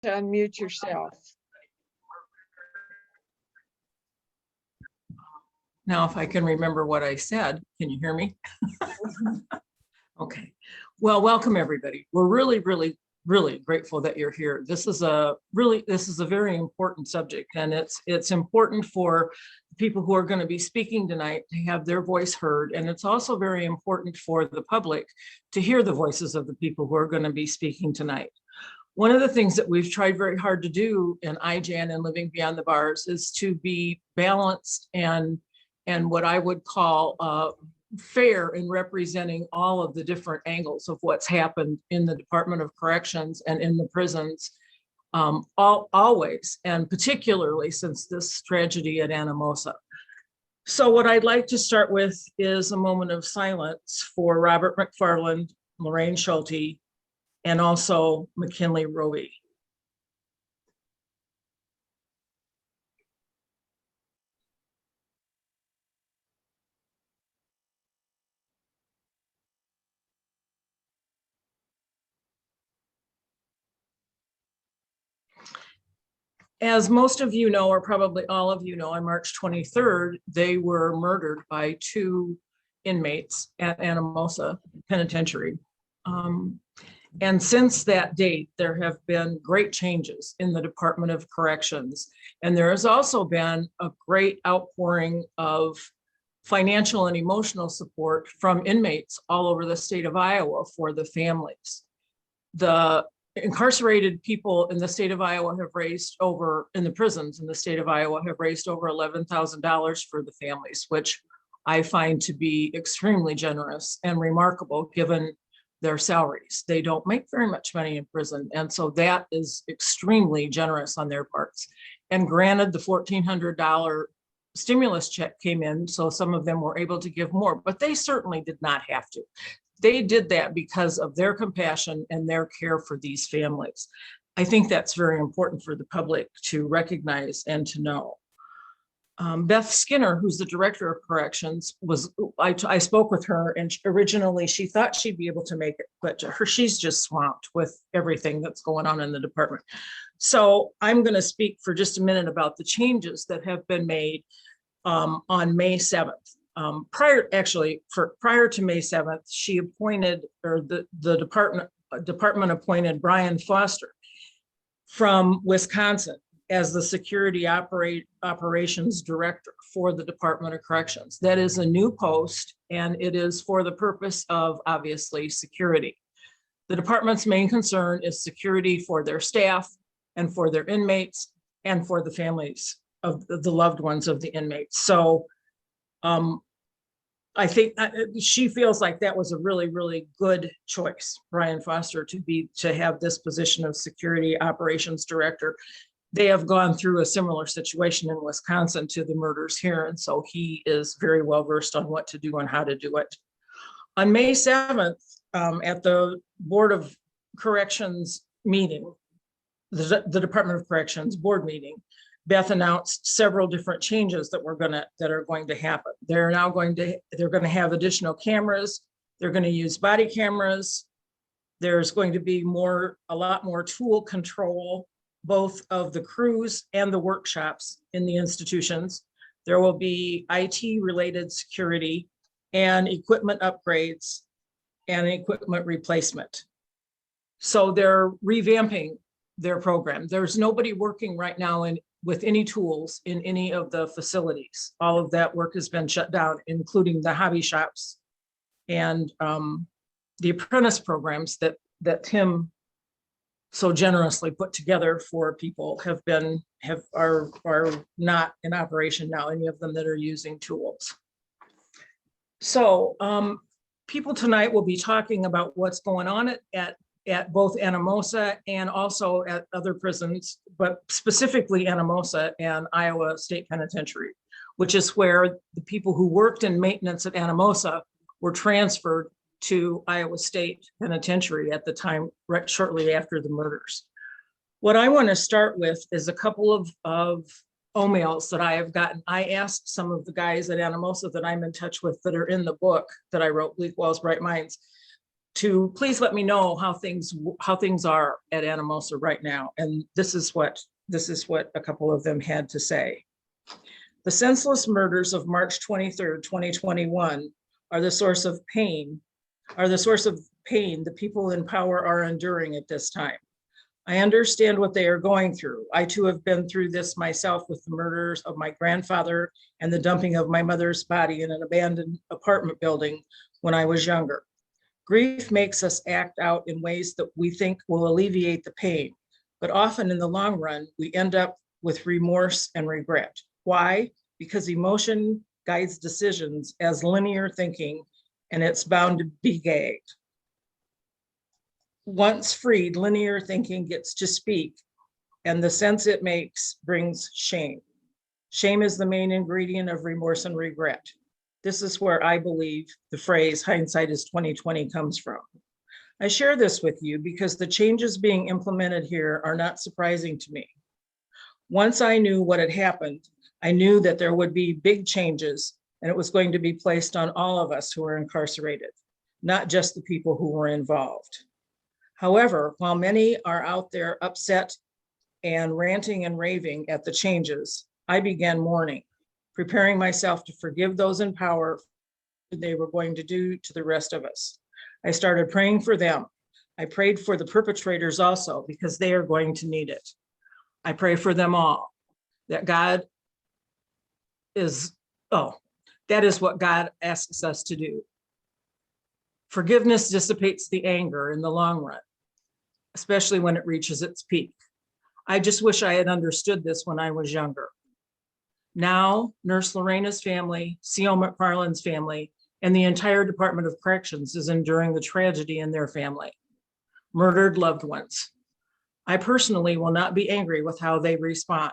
to unmute yourself. Now, if I can remember what I said, can you hear me? Okay. Well, welcome everybody. We're really grateful that you're here. This is a very important subject, and it's important for people who are going to be speaking tonight to have their voice heard. And it's also very important for the public to hear the voices of the people who are going to be speaking tonight. One of the things that we've tried very hard to do in IJAN and Living Beyond the Bars is to be balanced and what I would call fair in representing all of the different angles of what's happened in the Department of Corrections and in the prisons, always, and particularly since this tragedy at Anamosa. So what I'd like to start with is a moment of silence for Robert McFarland, Lorraine Schulte, and also McKinley Roby. As most of you know, or probably all of you know, on March 23rd, they were murdered by two inmates at Anamosa Penitentiary. And since that date, there have been great changes in the Department of Corrections. And there has also been a great outpouring of financial and emotional support from inmates all over the state of Iowa for the families. The incarcerated people in the state of Iowa have raised over, in the prisons in the state of Iowa, have raised over $11,000 for the families, which I find to be extremely generous and remarkable given their salaries. They don't make very much money in prison. And so that is extremely generous on their parts. And granted, the $1,400 stimulus check came in, so some of them were able to give more, but they certainly did not have to. They did that because of their compassion and their care for these families. I think that's very important for the public to recognize and to know. Beth Skinner, who's the director of corrections, I spoke with her, and originally she thought she'd be able to make it, but she's just swamped with everything that's going on in the department. So I'm going to speak for just a minute about the changes that have been made on May 7th. Prior to May 7th, she appointed, or the department appointed Brian Foster from Wisconsin as the security operations director for the Department of Corrections. That is a new post, and it is for the purpose of, obviously, security. The department's main concern is security for their staff and for their inmates and for the families of the loved ones of the inmates. So I think she feels like that was a really good choice, Brian Foster, to have this position of security operations director. They have gone through a similar situation in Wisconsin to the murders here, and so he is very well versed on what to do and how to do it. On May 7th, at the Board of Corrections meeting, the Department of Corrections board meeting, Beth announced several different changes that are going to happen. They're going to have additional cameras. They're going to use body cameras. There's going to be a lot more tool control, both of the crews and the workshops in the institutions. There will be IT related security and equipment upgrades and equipment replacement. So they're revamping their program. There's nobody working right now with any tools in any of the facilities. All of that work has been shut down, including the hobby shops and the apprentice programs that Tim so generously put together for people are not in operation now, any of them that are using tools. So people tonight will be talking about what's going on at both Anamosa and also at other prisons, but specifically Anamosa and Iowa State Penitentiary, which is where the people who worked in maintenance at Anamosa were transferred to Iowa State Penitentiary at the time, right shortly after the murders. What I want to start with is a couple of emails that I have gotten. I asked some of the guys at Anamosa that I'm in touch with that are in the book that I wrote, Bleak Walls, Bright Minds, to please let me know how things are at Anamosa right now. And this is what a couple of them had to say. The senseless murders of March 23rd, 2021 are the source of pain the people in power are enduring at this time. I understand what they are going through. I too have been through this myself with the murders of my grandfather and the dumping of my mother's body in an abandoned apartment building when I was younger. Grief makes us act out in ways that we think will alleviate the pain, but often in the long run, we end up with remorse and regret. Why? Because emotion guides decisions as linear thinking, and it's bound to be gagged. Once freed, linear thinking gets to speak, and the sense it makes brings shame. Shame is the main ingredient of remorse and regret. This is where I believe the phrase hindsight is 2020 comes from. I share this with you because the changes being implemented here are not surprising to me. Once I knew what had happened, I knew that there would be big changes and it was going to be placed on all of us who were incarcerated, not just the people who were involved. However, while many are out there upset and ranting and raving at the changes, I began mourning, preparing myself to forgive those in power they were going to do to the rest of us. I started praying for them. I prayed for the perpetrators also because they are going to need it. I pray for them all, that God is, that is what God asks us to do. Forgiveness dissipates the anger in the long run, especially when it reaches its peak. I just wish I had understood this when I was younger. Now, Nurse Lorena's family, C.O. McFarland's family, and the entire Department of Corrections is enduring the tragedy in their family. Murdered loved ones. I personally will not be angry with how they respond.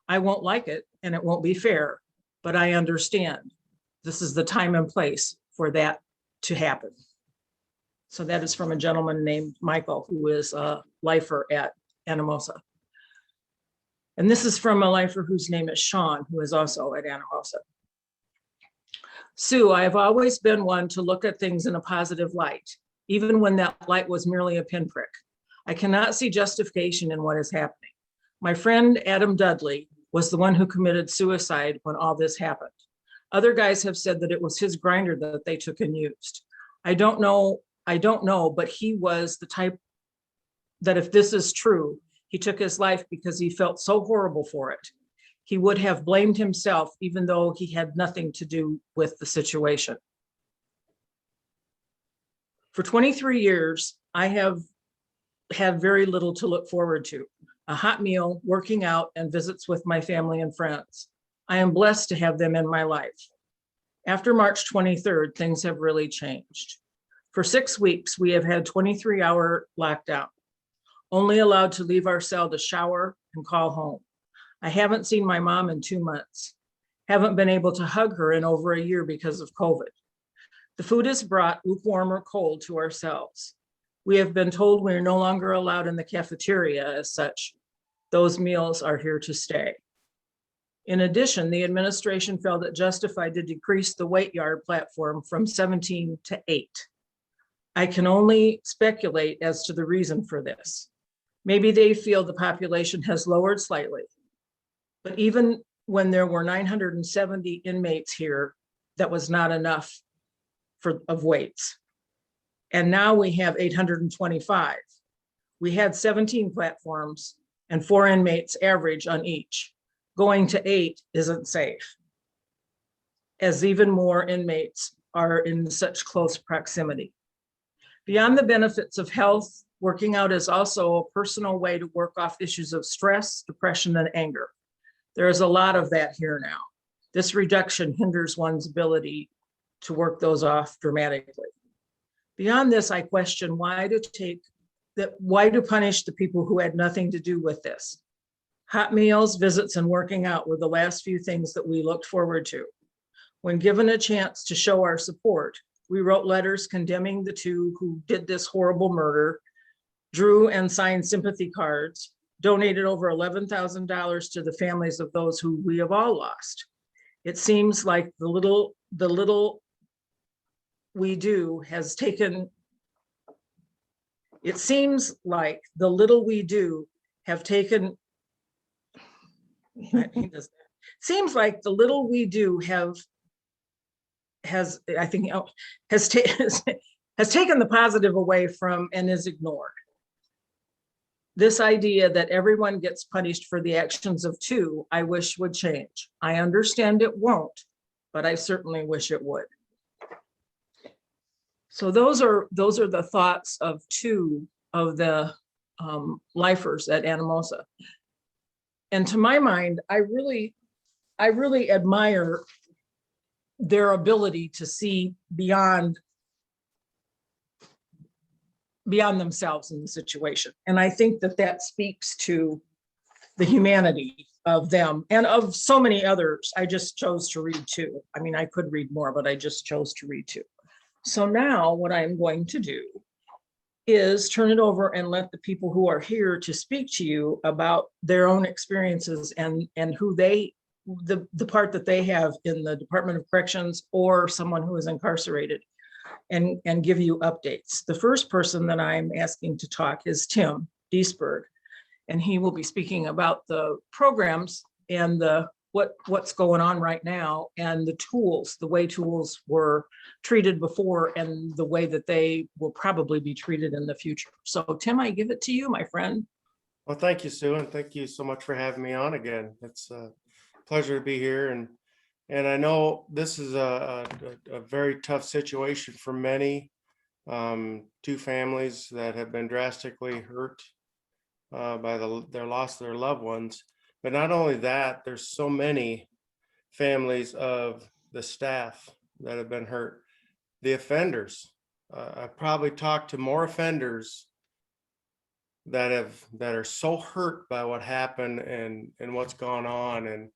I won't like it and it won't be fair, but I understand this is the time and place for that to happen. So that is from a gentleman named Michael, who is a lifer at Anamosa. And this is from a lifer whose name is Sean, who is also at Anamosa. Sue, I have always been one to look at things in a positive light, even when that light was merely a pinprick. I cannot see justification in what is happening. My friend Adam Dudley was the one who committed suicide when all this happened. Other guys have said that it was his grinder that they took and used. I don't know, but he was the type that if this is true, he took his life because he felt so horrible for it. He would have blamed himself even though he had nothing to do with the situation. For 23 years, I have had very little to look forward to. A hot meal, working out, and visits with my family and friends. I am blessed to have them in my life. After March 23rd, things have really changed. For 6 weeks, we have had 23-hour lockdown, only allowed to leave our cell to shower and call home. I haven't seen my mom in 2 months. Haven't been able to hug her in over a year because of COVID. The food is brought lukewarm or cold to our cells. We have been told we are no longer allowed in the cafeteria as such. Those meals are here to stay. In addition, the administration felt it justified to decrease the weight yard platform from 17 to 8. I can only speculate as to the reason for this. Maybe they feel the population has lowered slightly, but even when there were 970 inmates here, that was not enough of weights. And now we have 825. We had 17 platforms and 4 inmates average on each. Going to 8 isn't safe, as even more inmates are in such close proximity. Beyond the benefits of health, working out is also a personal way to work off issues of stress, depression, and anger. There is a lot of that here now. This reduction hinders one's ability to work those off dramatically. Beyond this, I question why to punish the people who had nothing to do with this. Hot meals, visits, and working out were the last few things that we looked forward to. When given a chance to show our support, we wrote letters condemning the 2 who did this horrible murder, drew and signed sympathy cards, donated over $11,000 to the families of those who we have all lost. It seems like the little we do has taken It seems like the little we do have taken, seems like the little we do has, I think, has taken the positive away from and is ignored. This idea that everyone gets punished for the actions of two, I wish would change. I understand it won't, but I certainly wish it would. So those are the thoughts of two of the lifers at Anamosa. And to my mind, I really admire their ability to see beyond themselves in the situation. And I think that speaks to the humanity of them and of so many others. I just chose to read two. I mean, I could read more, but I just chose to read two. So now what I'm going to do is turn it over and let the people who are here to speak to you about their own experiences and who the part that they have in the Department of Corrections or someone who is incarcerated, and give you updates. The first person that I'm asking to talk is Tim Deesberg, and he will be speaking about the programs and what's going on right now and the tools, the way tools were treated before and the way that they will probably be treated in the future. So Tim, I give it to you, my friend. Well, thank you, Sue, and thank you so much for having me on again. It's a pleasure to be here, and I know this is a very tough situation for many. Two families that have been drastically hurt by their loss of their loved ones. But not only that, there's so many families of the staff that have been hurt. The offenders, I've probably talked to more offenders that are so hurt by what happened and what's gone on,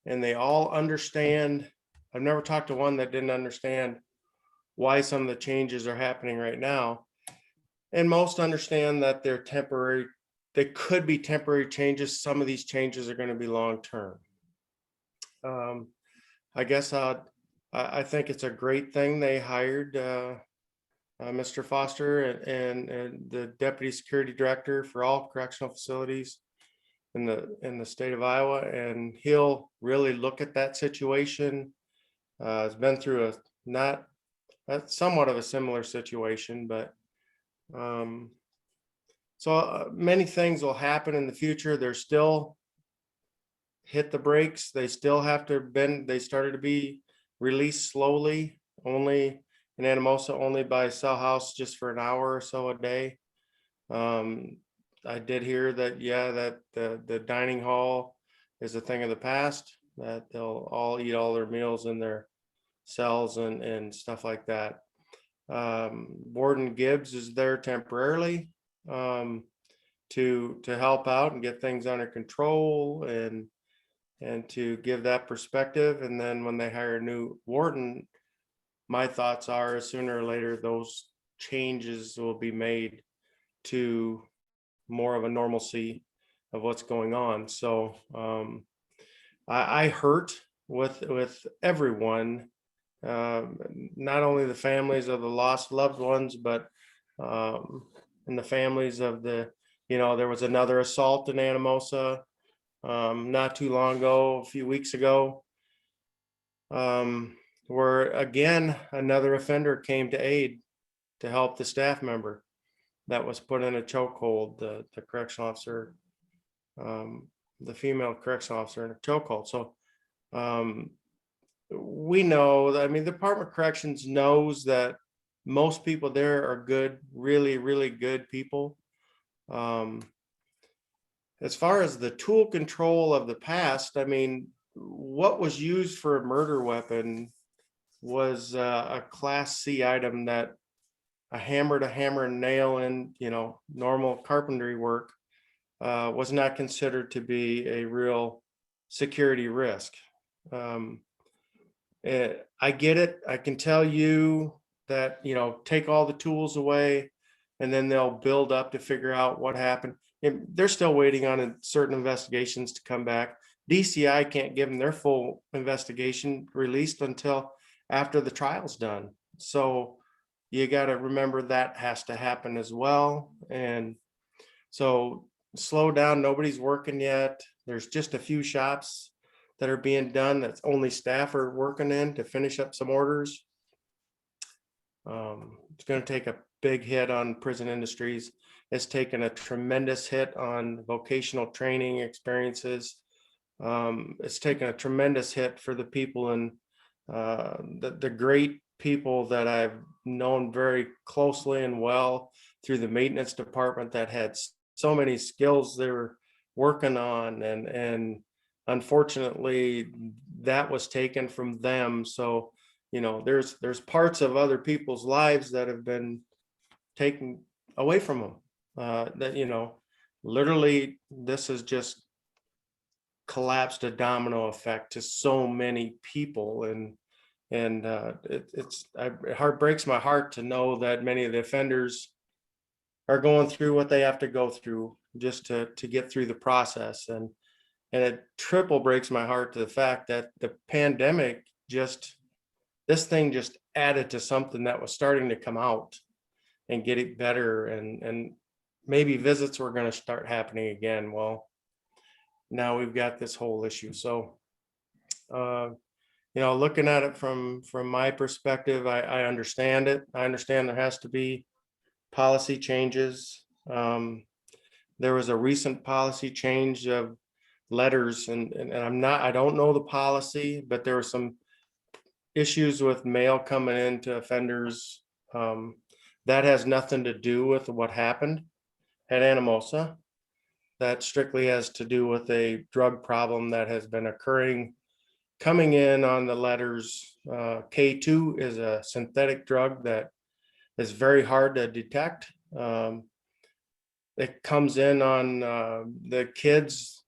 and they all understand. I've never talked to one that didn't understand why some of the changes are happening right now. And most understand that they're temporary. They could be temporary changes. Some of these changes are going to be long-term. I guess I think it's a great thing they hired Mr. Foster and the deputy security director for all correctional facilities in the state of Iowa, and he'll really look at that situation. It's been through somewhat of a similar situation, but so many things will happen in the future. They're still hit the brakes. They still have to bend. They started to be released slowly, only in Anamosa, only by cell house just for an hour or so a day. I did hear that, yeah, that the dining hall is a thing of the past, that they'll all eat all their meals in their cells and stuff like that. Warden Gibbs is there temporarily to help out and get things under control and to give that perspective. And then when they hire a new warden, my thoughts are sooner or later those changes will be made to more of a normalcy of what's going on. So I hurt with everyone, not only the families of the lost loved ones, but and the families of there was another assault in Anamosa not too long ago, a few weeks ago, where again another offender came to aid to help the staff member that was put in a chokehold, the correctional officer, the female correctional officer in a chokehold. So we know, I mean, the Department of Corrections knows that most people there are good, really, really good people. As far as the tool control of the past, I mean, what was used for a murder weapon was a Class C item, that a hammer to hammer and nail in, normal carpentry work was not considered to be a real security risk. I get it. I can tell you that, take all the tools away and then they'll build up to figure out what happened. And they're still waiting on certain investigations to come back. DCI can't give them their full investigation released until after the trial's done. So you got to remember that has to happen as well. And so slow down, nobody's working yet. There's just a few shops that are being done that's only staff are working in to finish up some orders. It's going to take a big hit on prison industries. It's taken a tremendous hit on vocational training experiences. It's taken a tremendous hit for the people and the great people that I've known very closely and well through the maintenance department that had so many skills they were working on, and unfortunately that was taken from them. So there's parts of other people's lives that have been taken away from them, that literally this has just collapsed a domino effect to so many people. And it heart breaks my heart to know that many of the offenders are going through what they have to go through just to get through the process. And it triple breaks my heart to the fact that the pandemic this thing just added to something that was starting to come out and get it better, and maybe visits were going to start happening again. Well, now we've got this whole issue. So looking at it from my perspective, I understand it. I understand there has to be policy changes. There was a recent policy change of letters, and I don't know the policy, but there were some issues with mail coming into offenders. That has nothing to do with what happened at Anamosa. That strictly has to do with a drug problem that has been occurring coming in on the letters. K2 is a synthetic drug that is very hard to detect. It comes in on the kids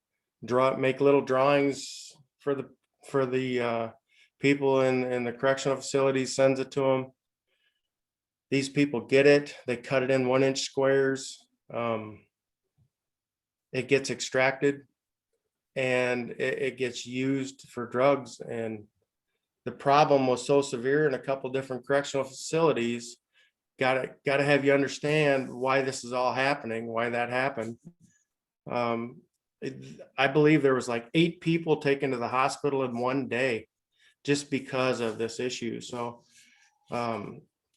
make little drawings for the people in the correctional facilities, sends it to them. These people get it, they cut it in 1-inch squares. It gets extracted and it gets used for drugs. And the problem was so severe in a couple different correctional facilities. Gotta have you understand why this is all happening, why that happened. I believe there was like 8 people taken to the hospital in one day just because of this issue. So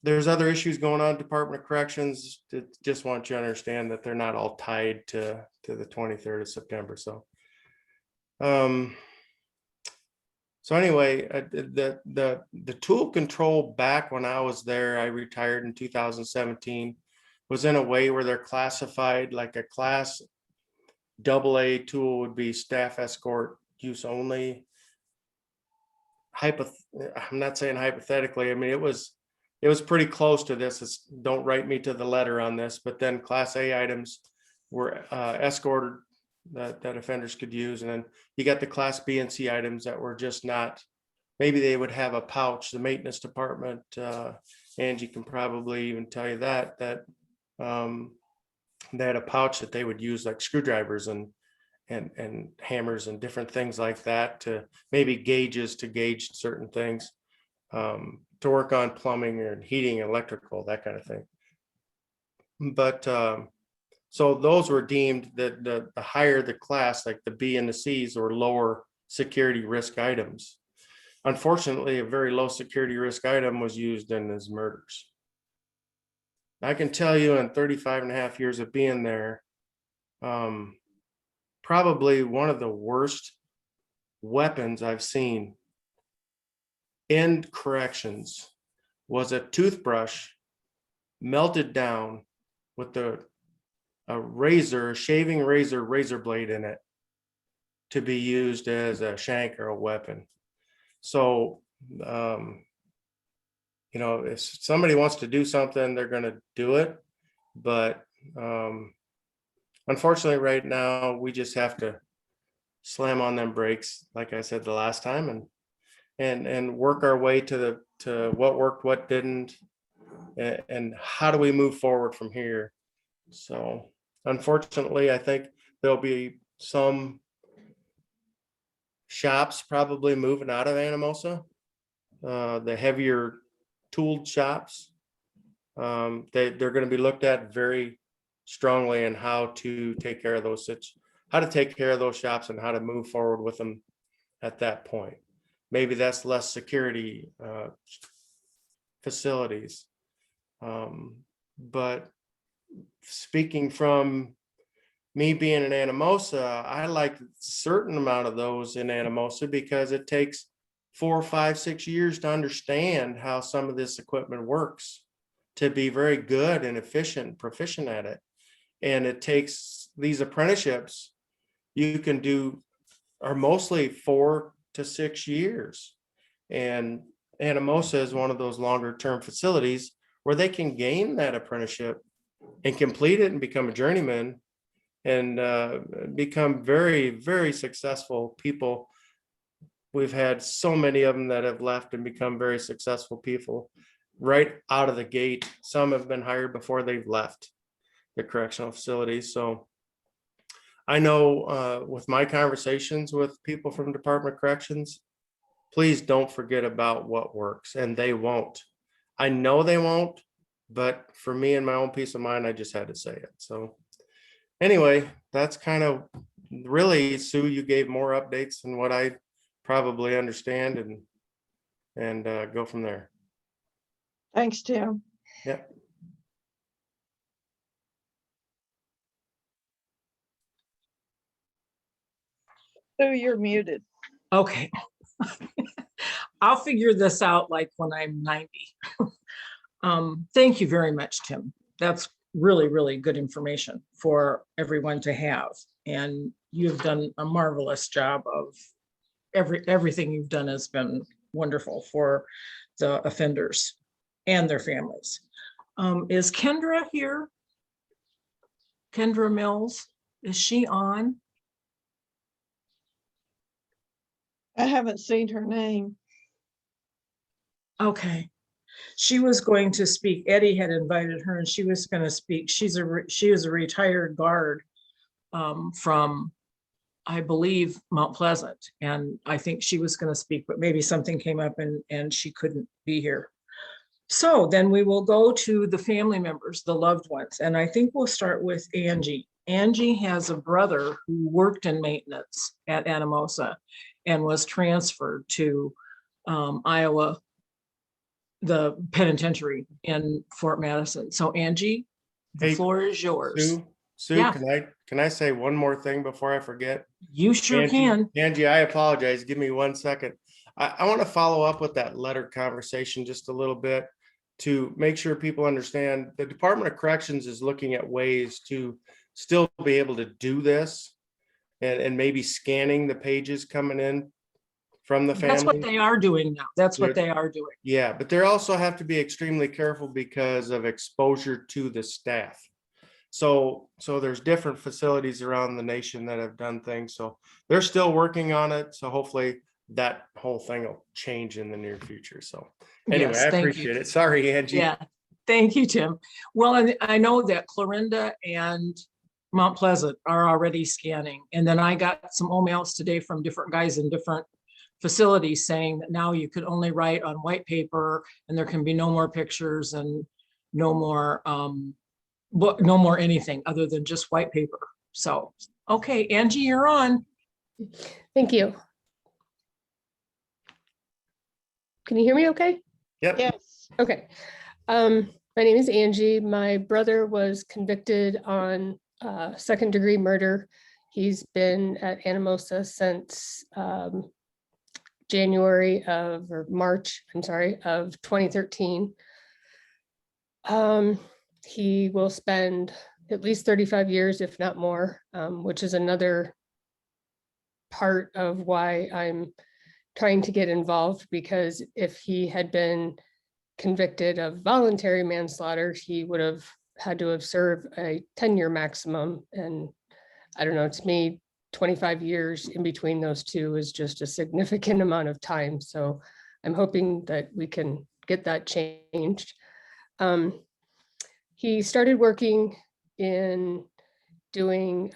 there's other issues going on at Department of Corrections. Just want you to understand that they're not all tied to the 23rd of September. So anyway, the tool control back when I was there, I retired in 2017, was in a way where they're classified like a class AA tool would be staff escort use only. I'm not saying hypothetically. I mean, it was pretty close to this. Don't write me to the letter on this, but then class A items were escorted that offenders could use. And then you got the class B and C items that were just not, maybe they would have a pouch. The maintenance department, Angie can probably even tell you that they had a pouch that they would use like screwdrivers and hammers and different things like that, to maybe gauges to gauge certain things, to work on plumbing and heating, electrical, that kind of thing. But so those were deemed that the higher the class, like the B and the C's, or lower security risk items. Unfortunately, a very low security risk item was used in these murders. I can tell you in 35 and a half years of being there, probably one of the worst weapons I've seen in corrections was a toothbrush melted down with a shaving razor blade in it to be used as a shank or a weapon. So, if somebody wants to do something, they're going to do it. But unfortunately, right now, we just have to slam on them brakes, like I said the last time, and work our way to what worked, what didn't, and how do we move forward from here. So unfortunately, I think there'll be some shops probably moving out of Anamosa, the heavier tooled shops. they're going to be looked at very strongly in how to take care of how to take care of those shops and how to move forward with them at that point. Maybe that's less security facilities. But speaking from me being in Anamosa, I like a certain amount of those in Anamosa because it takes 4, 5, 6 years to understand how some of this equipment works, to be very good and efficient, proficient at it. And it takes these apprenticeships you can do are mostly 4 to 6 years. And Anamosa is one of those longer term facilities where they can gain that apprenticeship and complete it and become a journeyman and become very, very successful people. We've had so many of them that have left and become very successful people right out of the gate. Some have been hired before they've left the correctional facilities. So I know with my conversations with people from Department of Corrections, please don't forget about what works, and they won't. I know they won't, but for me and my own peace of mind, I just had to say it. So anyway, that's kind of really, Sue, you gave more updates than what I probably understand, and go from there. Thanks, Tim. Yeah. Sue, you're muted. Okay. I'll figure this out like when I'm 90. Thank you very much, Tim. That's really, really good information for everyone to have. And you've done a marvelous job of everything you've done has been wonderful for the offenders and their families. Is Kendra here? Kendra Mills, is she on? I haven't seen her name. Okay. She was going to speak. Eddie had invited her and she was going to speak. She is a retired guard from, I believe, Mount Pleasant. And I think she was going to speak, but maybe something came up and she couldn't be here. So then we will go to the family members, the loved ones. And I think we'll start with Angie. Angie has a brother who worked in maintenance at Anamosa and was transferred to Iowa, the penitentiary in Fort Madison. So Angie, the Hey, floor is yours. Sue, Yeah. can I say one more thing before I forget? You sure can. Angie, I apologize. Give me 1 second. I want to follow up with that letter conversation just a little bit to make sure people understand the Department of Corrections is looking at ways to still be able to do this and maybe scanning the pages coming in from the That's what family. they are doing now. That's what they are doing. Yeah, but they also have to be extremely careful because of exposure to the staff. So there's different facilities around the nation that have done things. So they're still working on it. So hopefully that whole thing will change in the near future. So anyway, Yes, I thank you. appreciate it. Sorry, Angie. Yeah, thank you, Tim. Well, and I know that Clarinda and Mount Pleasant are already scanning. And then I got some emails today from different guys in different facilities saying that now you could only write on white paper and there can be no more pictures and no more no more anything other than just white paper. So, okay, Angie, you're on. Thank you. Can you hear me okay? Yep. Yes. Okay. My name is Angie. My brother was convicted on second-degree murder. He's been at Anamosa since March, I'm sorry, of 2013. He will spend at least 35 years, if not more, which is another part of why I'm trying to get involved, because if he had been convicted of voluntary manslaughter, he would have had to have served a 10-year maximum. And I don't know, to me, 25 years in between those two is just a significant amount of time. So I'm hoping that we can get that changed. He started working in doing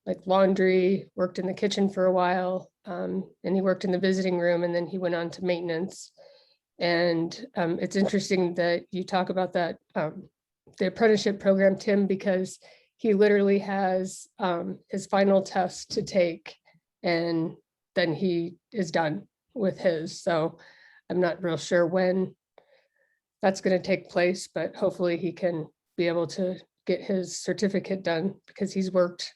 like laundry, worked in the kitchen for a while, and he worked in the visiting room, and then he went on to maintenance. And it's interesting that you talk about that, the apprenticeship program, Tim, because he literally has his final test to take, and then he is done with his. So I'm not real sure when that's going to take place, but hopefully he can be able to get his certificate done, because he's worked,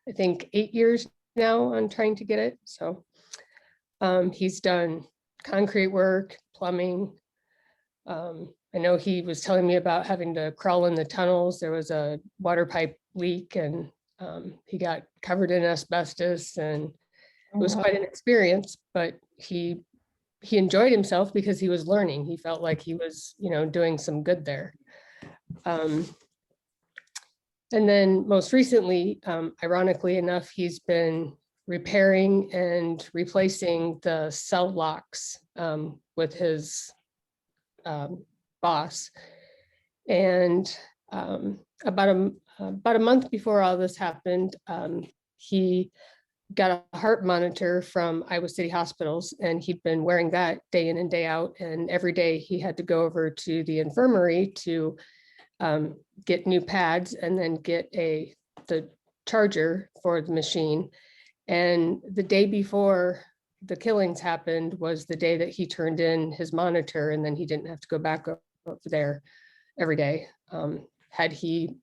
I think, 8 years now on trying to get it. So he's done concrete work, plumbing. I know he was telling me about having to crawl in the tunnels. There was a water pipe leak, and he got covered in asbestos, and it was quite an experience, but he enjoyed himself because he was learning. He felt like he was, doing some good there. And then most recently, ironically enough, he's been repairing and replacing the cell locks with his boss. And about a month before all this happened, he got a heart monitor from Iowa City Hospitals, and he'd been wearing that day in and day out. And every day he had to go over to the infirmary to get new pads and then get the charger for the machine. And the day before the killings happened was the day that he turned in his monitor, and then he didn't have to go back over there every day. Had he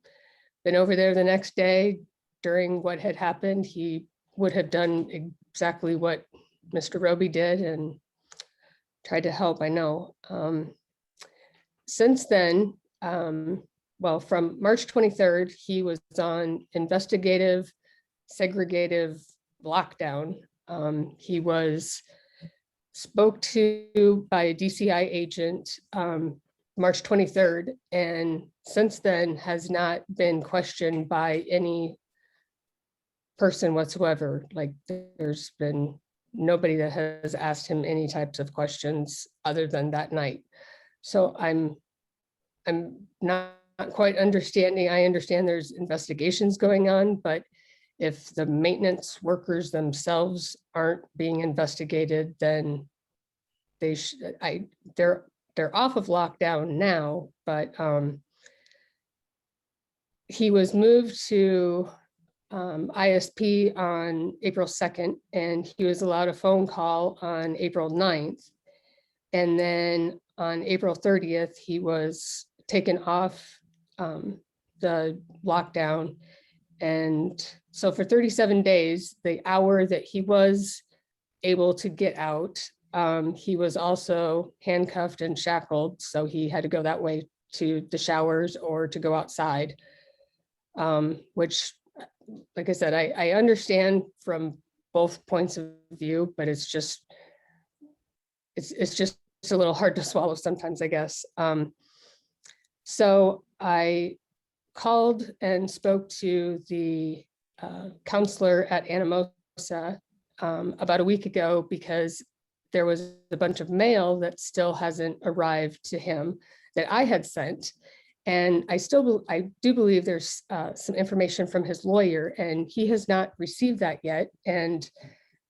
been over there the next day during what had happened, he would have done exactly what Mr. Roby did and tried to help, I know. Since then, well, from March 23rd, he was on investigative, segregative lockdown. He was spoke to by a DCI agent March 23rd, and since then has not been questioned by any person whatsoever. Like, there's been nobody that has asked him any types of questions other than that night. So I'm not quite understanding. I understand there's investigations going on, but if the maintenance workers themselves aren't being investigated, then they should. They're off of lockdown now, but he was moved to ISP on April 2nd, and he was allowed a phone call on April 9th. And then on April 30th, he was taken off the lockdown. And so for 37 days, the hour that he was able to get out, he was also handcuffed and shackled. So he had to go that way to the showers or to go outside, which, like I said, I understand from both points of view, but it's just a little hard to swallow sometimes, I guess. So I called and spoke to the counselor at Anamosa about a week ago, because there was a bunch of mail that still hasn't arrived to him that I had sent. And I do believe there's some information from his lawyer, and he has not received that yet. And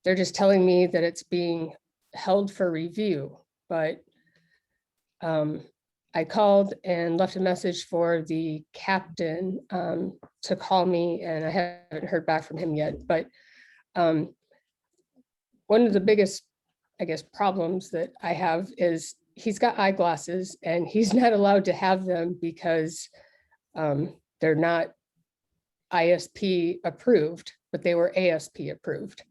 they're just telling me that it's being held for review. But I called and left a message for the captain to call me, and I haven't heard back from him yet. But one of the biggest, I guess, problems that I have is he's got eyeglasses, and he's not allowed to have them because they're not ISP approved, but they were ASP approved.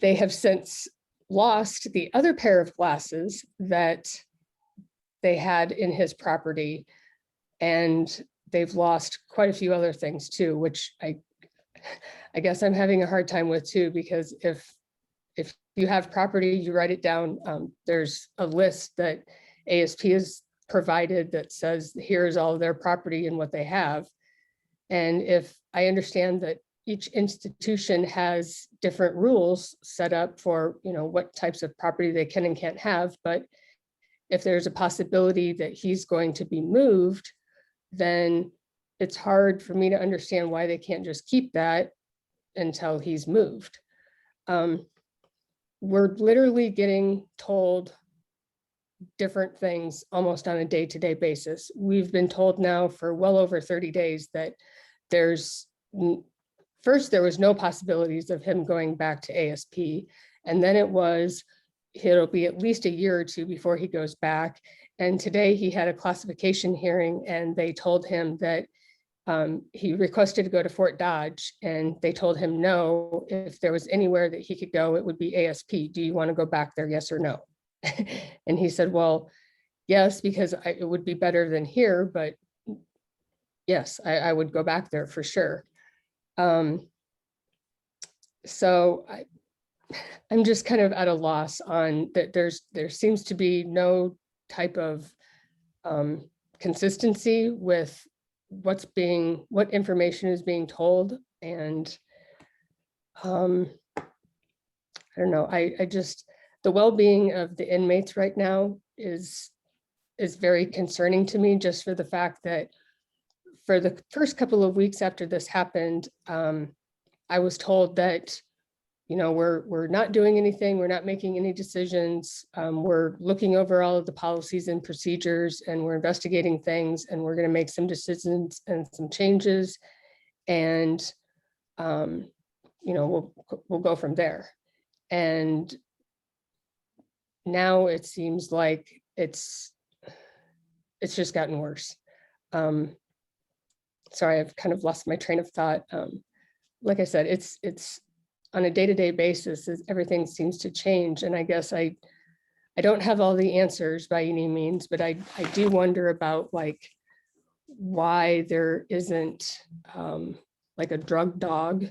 They have since lost the other pair of glasses that they had in his property, and they've lost quite a few other things too, which I guess I'm having a hard time with too, because if you have property, you write it down. There's a list that ASP has provided that says here's all of their property and what they have. And if I understand that each institution has different rules set up for, what types of property they can and can't have, but if there's a possibility that he's going to be moved, then it's hard for me to understand why they can't just keep that until he's moved. we're literally getting told different things almost on a day-to-day basis. We've been told now for well over 30 days that first there was no possibilities of him going back to ASP. And then it'll be at least a year or two before he goes back. And today he had a classification hearing and they told him that he requested to go to Fort Dodge and they told him no, if there was anywhere that he could go, it would be ASP. Do you want to go back there? Yes or no? And he said, well, yes, because it would be better than here, but yes, I would go back there for sure. So I'm just kind of at a loss on that. There seems to be no type of consistency with what information is being told. And I don't know, I just, the well-being of the inmates right now is very concerning to me, just for the fact that for the first couple of weeks after this happened, I was told that, you know, we're not doing anything, we're not making any decisions, we're looking over all of the policies and procedures, and we're investigating things, and we're going to make some decisions and some changes, and you know, we'll go from there. And now it seems like it's just gotten worse. Sorry, I've kind of lost my train of thought. Like I said, it's on a day-to-day basis, everything seems to change. And I guess I don't have all the answers by any means, but I do wonder about like why there isn't like a drug dog.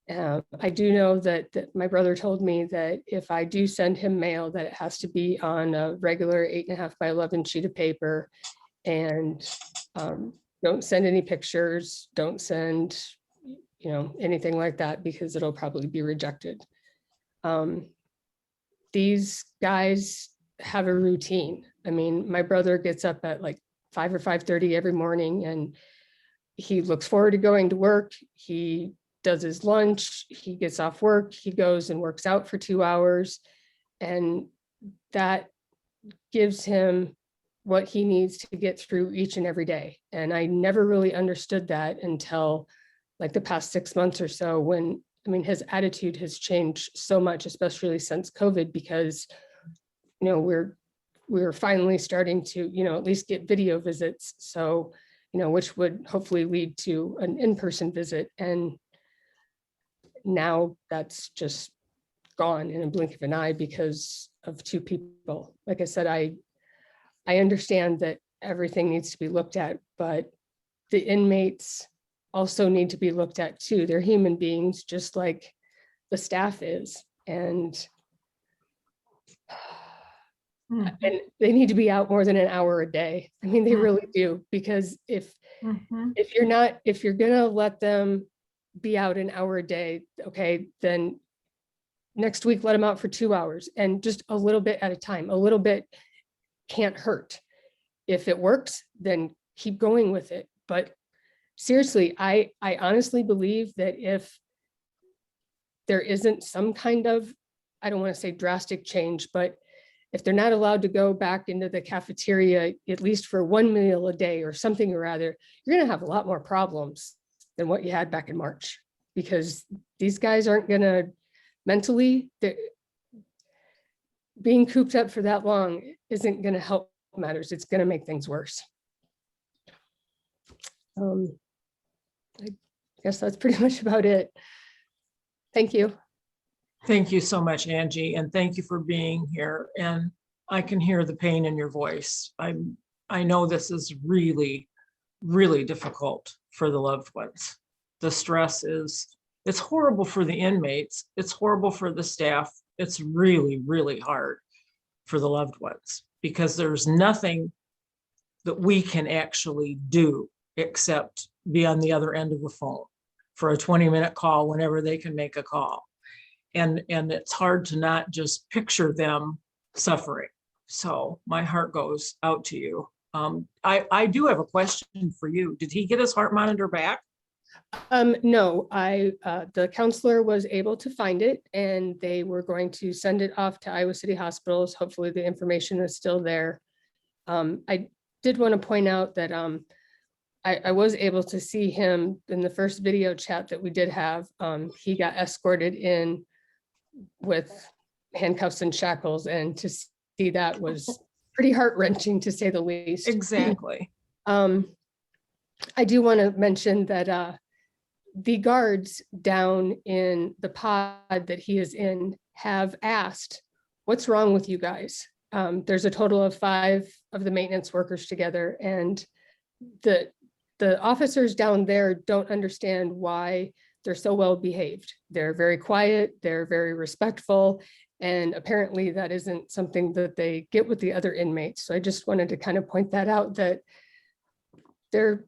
I do know that my brother told me that if I do send him mail, that it has to be on a regular 8.5 by 11 sheet of paper, and don't send any pictures, don't send, you know, anything like that, because it'll probably be rejected. These guys have a routine. I mean, my brother gets up at like 5 or 5:30 every morning, and he looks forward to going to work. He does his lunch, he gets off work, he goes and works out for 2 hours, and that gives him what he needs to get through each and every day. And I never really understood that until like the past 6 months or so, when, I mean, his attitude has changed so much, especially since COVID, because, you know, we're finally starting to, you know, at least get video visits. So, you know, which would hopefully lead to an in-person visit. And now that's just gone in a blink of an eye because of 2 people. Like I said, I understand that everything needs to be looked at, but the inmates also need to be looked at too. They're human beings, just like the staff is. And they need to be out more than an hour a day. I mean, they really do, because if you're gonna let them be out an hour a day, okay, then next week let them out for 2 hours, and just a little bit at a time. A little bit can't hurt. If it works, then keep going with it. But seriously, I honestly believe that if there isn't some kind of, I don't want to say drastic change, but if they're not allowed to go back into the cafeteria, at least for 1 meal a day or something or other, you're going to have a lot more problems than what you had back in March, because these guys aren't going to mentally, being cooped up for that long isn't going to help matters. It's going to make things worse. I guess that's pretty much about it. Thank you. Thank you so much, Angie, and thank you for being here. And I can hear the pain in your voice. I know this is really, really difficult for the loved ones. The stress it's horrible for the inmates. It's horrible for the staff. It's really, really hard for the loved ones, because there's nothing that we can actually do except be on the other end of the phone for a 20-minute call whenever they can make a call. And it's hard to not just picture them suffering. So my heart goes out to you. I do have a question for you. Did he get his heart monitor back? No, the counselor was able to find it and they were going to send it off to Iowa City Hospitals. Hopefully the information is still there. I did want to point out that I was able to see him in the first video chat that we did have. He got escorted in with handcuffs and shackles, and to see that was pretty heart-wrenching, to say the least. Exactly. I do want to mention that the guards down in the pod that he is in have asked, what's wrong with you guys? There's a total of 5 of the maintenance workers together, and the officers down there don't understand why they're so well behaved. They're very quiet, they're very respectful, and apparently that isn't something that they get with the other inmates. So I just wanted to kind of point that out, that they're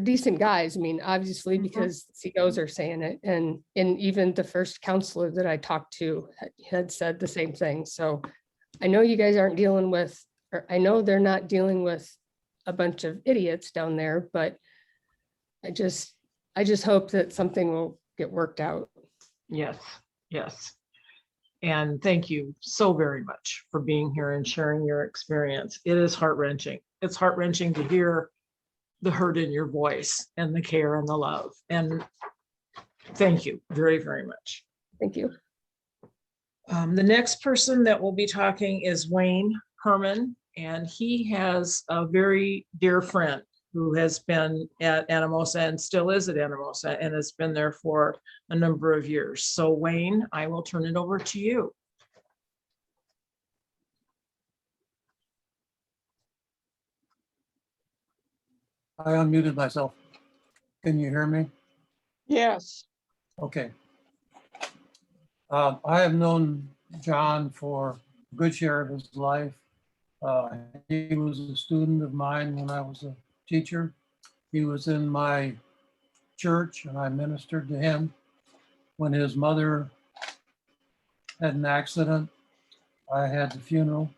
decent guys. I mean, obviously, because COs are saying it, and even the first counselor that I talked to had said the same thing. So I know you guys aren't dealing with, or I know they're not dealing with a bunch of idiots down there, but I just hope that something will get worked out. Yes, yes. And thank you so very much for being here and sharing your experience. It is heart-wrenching. It's heart-wrenching to hear the hurt in your voice and the care and the love. And thank you very, very much. Thank you. The next person that will be talking is Wayne Herman, and he has a very dear friend who has been at Anamosa and still is at Anamosa and has been there for a number of years. So Wayne, I will turn it over to you. I unmuted myself. Can you hear me? Yes. Okay. I have known John for a good share of his life. He was a student of mine when I was a teacher. He was in my church and I ministered to him when his mother had an accident. I had the funeral.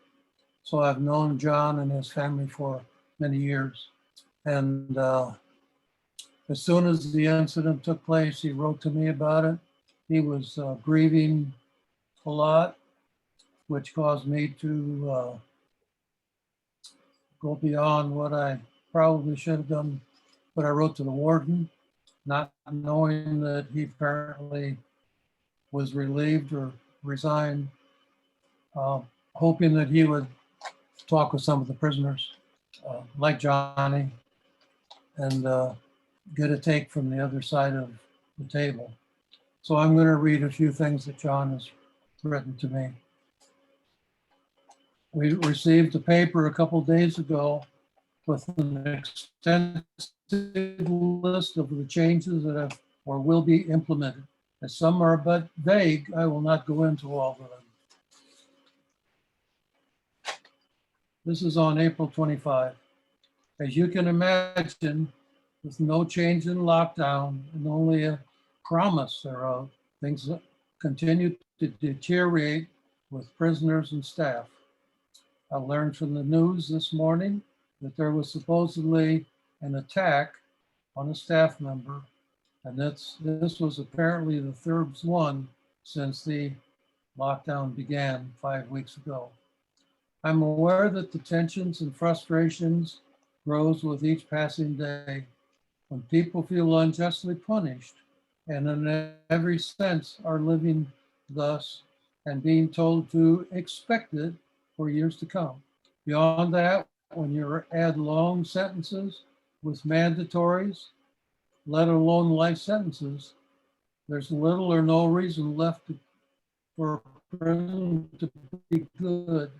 So I've known John and his family for many years. And as soon as the incident took place, he wrote to me about it. He was grieving a lot, which caused me to go beyond what I probably should have done. But I wrote to the warden, not knowing that he apparently was relieved or resigned, hoping that he would talk with some of the prisoners, like Johnny, and get a take from the other side of the table. So I'm going to read a few things that John has written to me. We received a paper a couple days ago with an extensive list of the changes that have or will be implemented. As some are but vague, I will not go into all of them. This is on April 25. As you can imagine, with no change in lockdown and only a promise thereof, things continue to deteriorate with prisoners and staff. I learned from the news this morning that there was supposedly an attack on a staff member, and this was apparently the third one since the lockdown began 5 weeks ago. I'm aware that the tensions and frustrations grows with each passing day when people feel unjustly punished and in every sense are living thus and being told to expect it for years to come. Beyond that, when you add long sentences with mandatories, let alone life sentences, there's little or no reason left for prison to be good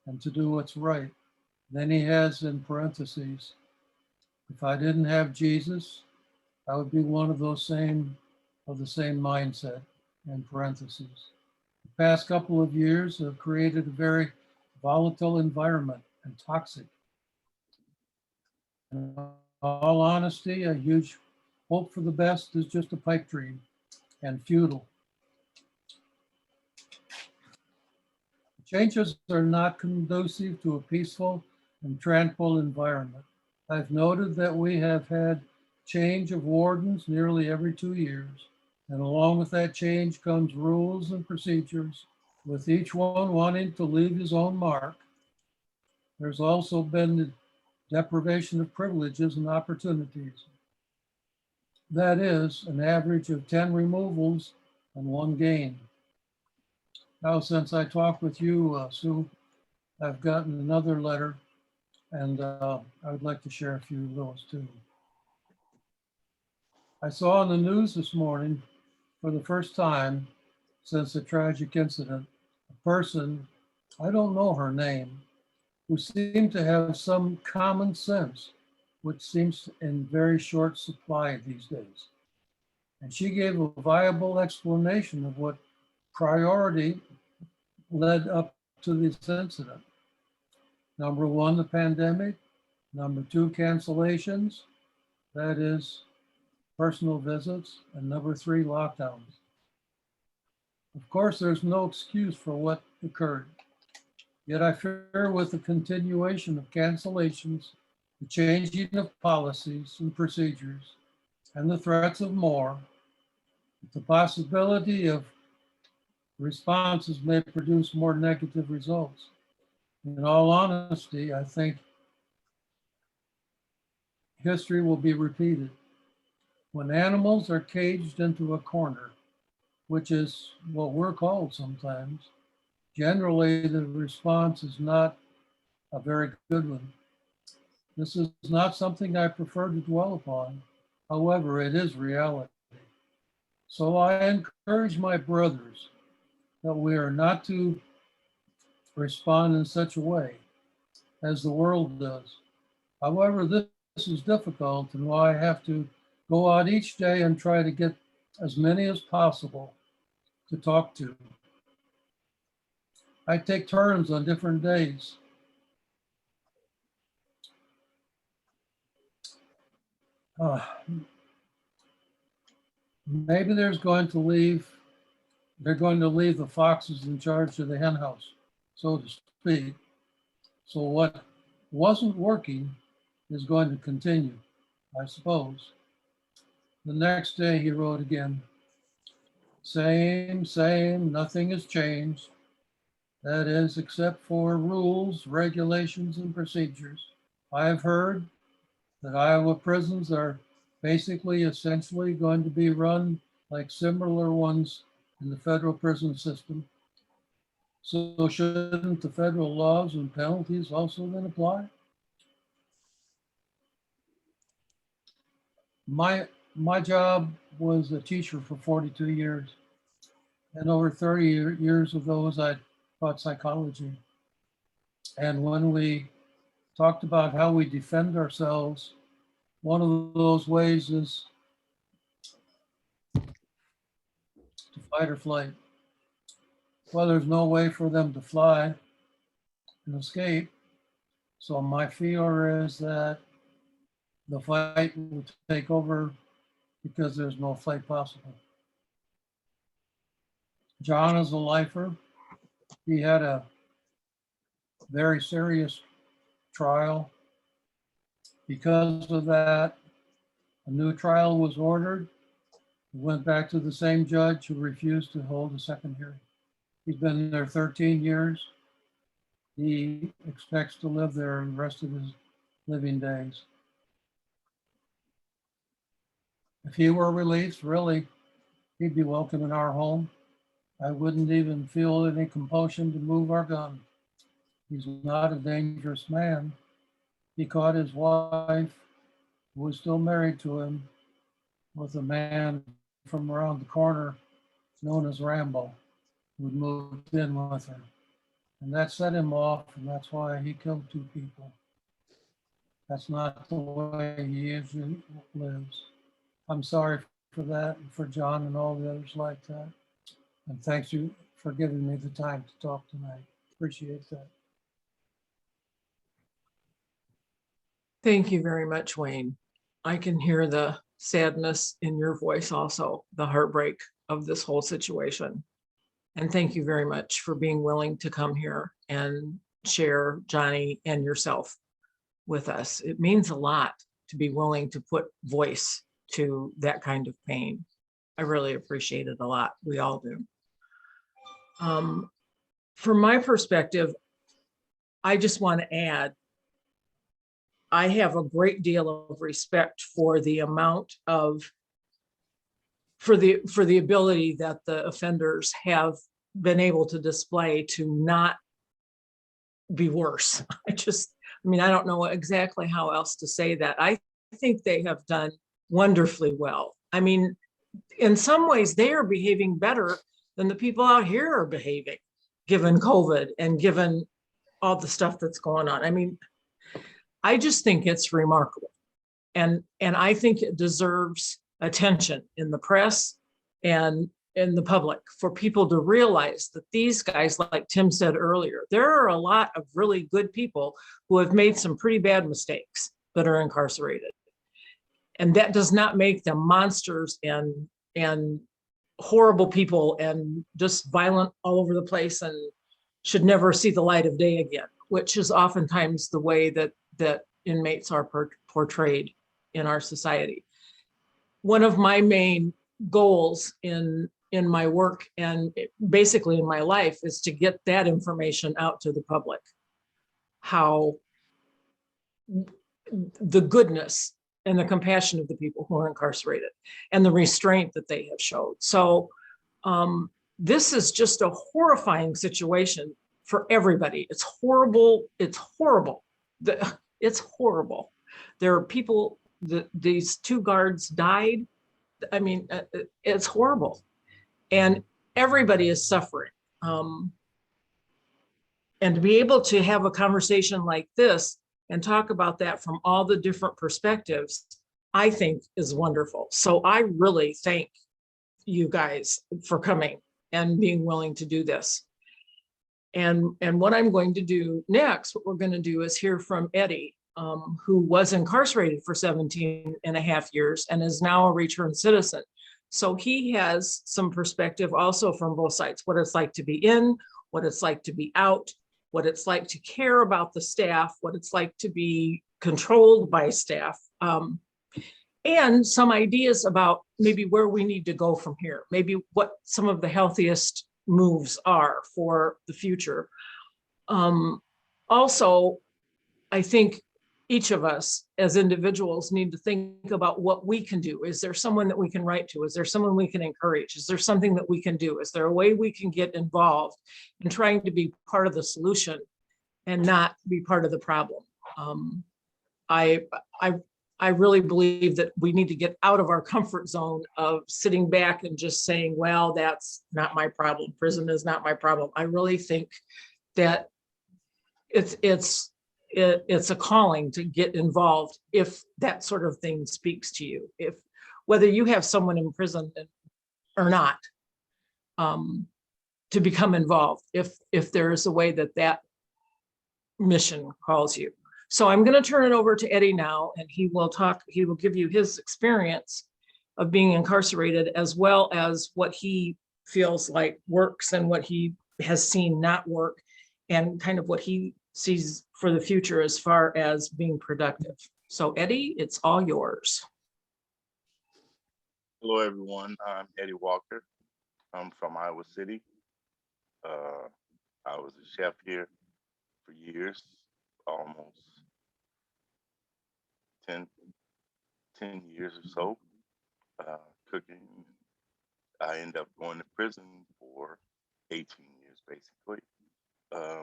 and to do what's right. Then he has in parentheses, if I didn't have Jesus, I would be one of the same mindset, in parentheses. The past couple of years have created a very volatile environment and toxic. In all honesty, a huge hope for the best is just a pipe dream and futile. Changes are not conducive to a peaceful and tranquil environment. I've noted that we have had change of wardens nearly every 2 years. And along with that change comes rules and procedures, with each one wanting to leave his own mark. There's also been the deprivation of privileges and opportunities. That is an average of 10 removals and 1 gain. Now, since I talked with you, Sue, I've gotten another letter, and I would like to share a few of those too. I saw on the news this morning, for the first time since the tragic incident, a person, I don't know her name, who seemed to have some common sense, which seems in very short supply these days. And she gave a viable explanation of what priority led up to this incident. Number 1, the pandemic. Number 2, cancellations, that is personal visits. And number 3, lockdowns. Of course, there's no excuse for what occurred. Yet I fear with the continuation of cancellations, the changing of policies and procedures, and the threats of more, the possibility of responses may produce more negative results. In all honesty, I think history will be repeated. When animals are caged into a corner, which is what we're called sometimes, generally the response is not a very good one. This is not something I prefer to dwell upon. However, it is reality. So I encourage my brothers that we are not to respond in such a way as the world does. However, this is difficult, and why I have to go out each day and try to get as many as possible to talk to. I take turns on different days. Maybe they're going to leave the foxes in charge of the hen house, so to speak. So what wasn't working is going to continue, I suppose. The next day he wrote again, same, nothing has changed. That is, except for rules, regulations, and procedures. I have heard that Iowa prisons are basically essentially going to be run like similar ones in the federal prison system. So shouldn't the federal laws and penalties also then apply? My job was a teacher for 42 years. And over 30 years of those, I taught psychology. And when we talked about how we defend ourselves, one of those ways is to fight or flight. Well, there's no way for them to fly and escape. So my fear is that the fight will take over because there's no flight possible. John is a lifer. He had a very serious trial. Because of that, a new trial was ordered. He went back to the same judge who refused to hold a second hearing. He's been there 13 years. He expects to live there the rest of his living days. If he were released, really, he'd be welcome in our home. I wouldn't even feel any compulsion to move our gun. He's not a dangerous man. He caught his wife, who was still married to him, with a man from around the corner known as Rambo, who moved in with her. And that set him off, and that's why he killed 2 people. That's not the way he usually lives. I'm sorry for that, and for John and all the others like that. And thanks you for giving me the time to talk tonight. Appreciate that. Thank you very much, Wayne. I can hear the sadness in your voice also, the heartbreak of this whole situation. And thank you very much for being willing to come here and share Johnny and yourself with us. It means a lot to be willing to put voice to that kind of pain. I really appreciate it a lot. We all do. From my perspective, I just want to add, I have a great deal of respect for the amount of, for the ability that the offenders have been able to display to not be worse. I mean, I don't know exactly how else to say that. I think they have done wonderfully well. I mean, in some ways, they are behaving better than the people out here are behaving, given COVID and given all the stuff that's going on. I mean, I just think it's remarkable. And I think it deserves attention in the press and in the public for people to realize that these guys, like Tim said earlier, there are a lot of really good people who have made some pretty bad mistakes that are incarcerated. And that does not make them monsters and horrible people and just violent all over the place and should never see the light of day again, which is oftentimes the way that inmates are portrayed in our society. One of my main goals in my work and basically in my life is to get that information out to the public. How the goodness and the compassion of the people who are incarcerated and the restraint that they have showed. So this is just a horrifying situation for everybody. It's horrible. It's horrible. It's horrible. There are people, these two guards died. I mean, it's horrible. And everybody is suffering. And to be able to have a conversation like this and talk about that from all the different perspectives, I think is wonderful. So I really thank you guys for coming and being willing to do this. And what I'm going to do next, what we're going to do is hear from Eddie, who was incarcerated for 17 and a half years and is now a returned citizen. So he has some perspective also from both sides, what it's like to be in, what it's like to be out, what it's like to care about the staff, what it's like to be controlled by staff, and some ideas about maybe where we need to go from here, maybe what some of the healthiest moves are for the future. Also, I think each of us as individuals need to think about what we can do. Is there someone that we can write to? Is there someone we can encourage? Is there something that we can do? Is there a way we can get involved in trying to be part of the solution and not be part of the problem? I really believe that we need to get out of our comfort zone of sitting back and just saying, well, that's not my problem. Prison is not my problem. I really think that it's a calling to get involved if that sort of thing speaks to you, if whether you have someone in prison or not, to become involved if there is a way that mission calls you. So I'm going to turn it over to Eddie now, and he will give you his experience of being incarcerated, as well as what he feels like works and what he has seen not work, and kind of what he sees for the future as far as being productive. So Eddie, it's all yours. Hello, everyone. I'm Eddie Walker. I'm from Iowa City. I was a chef here for years, almost 10 years or so, cooking. I ended up going to prison for 18 years, basically.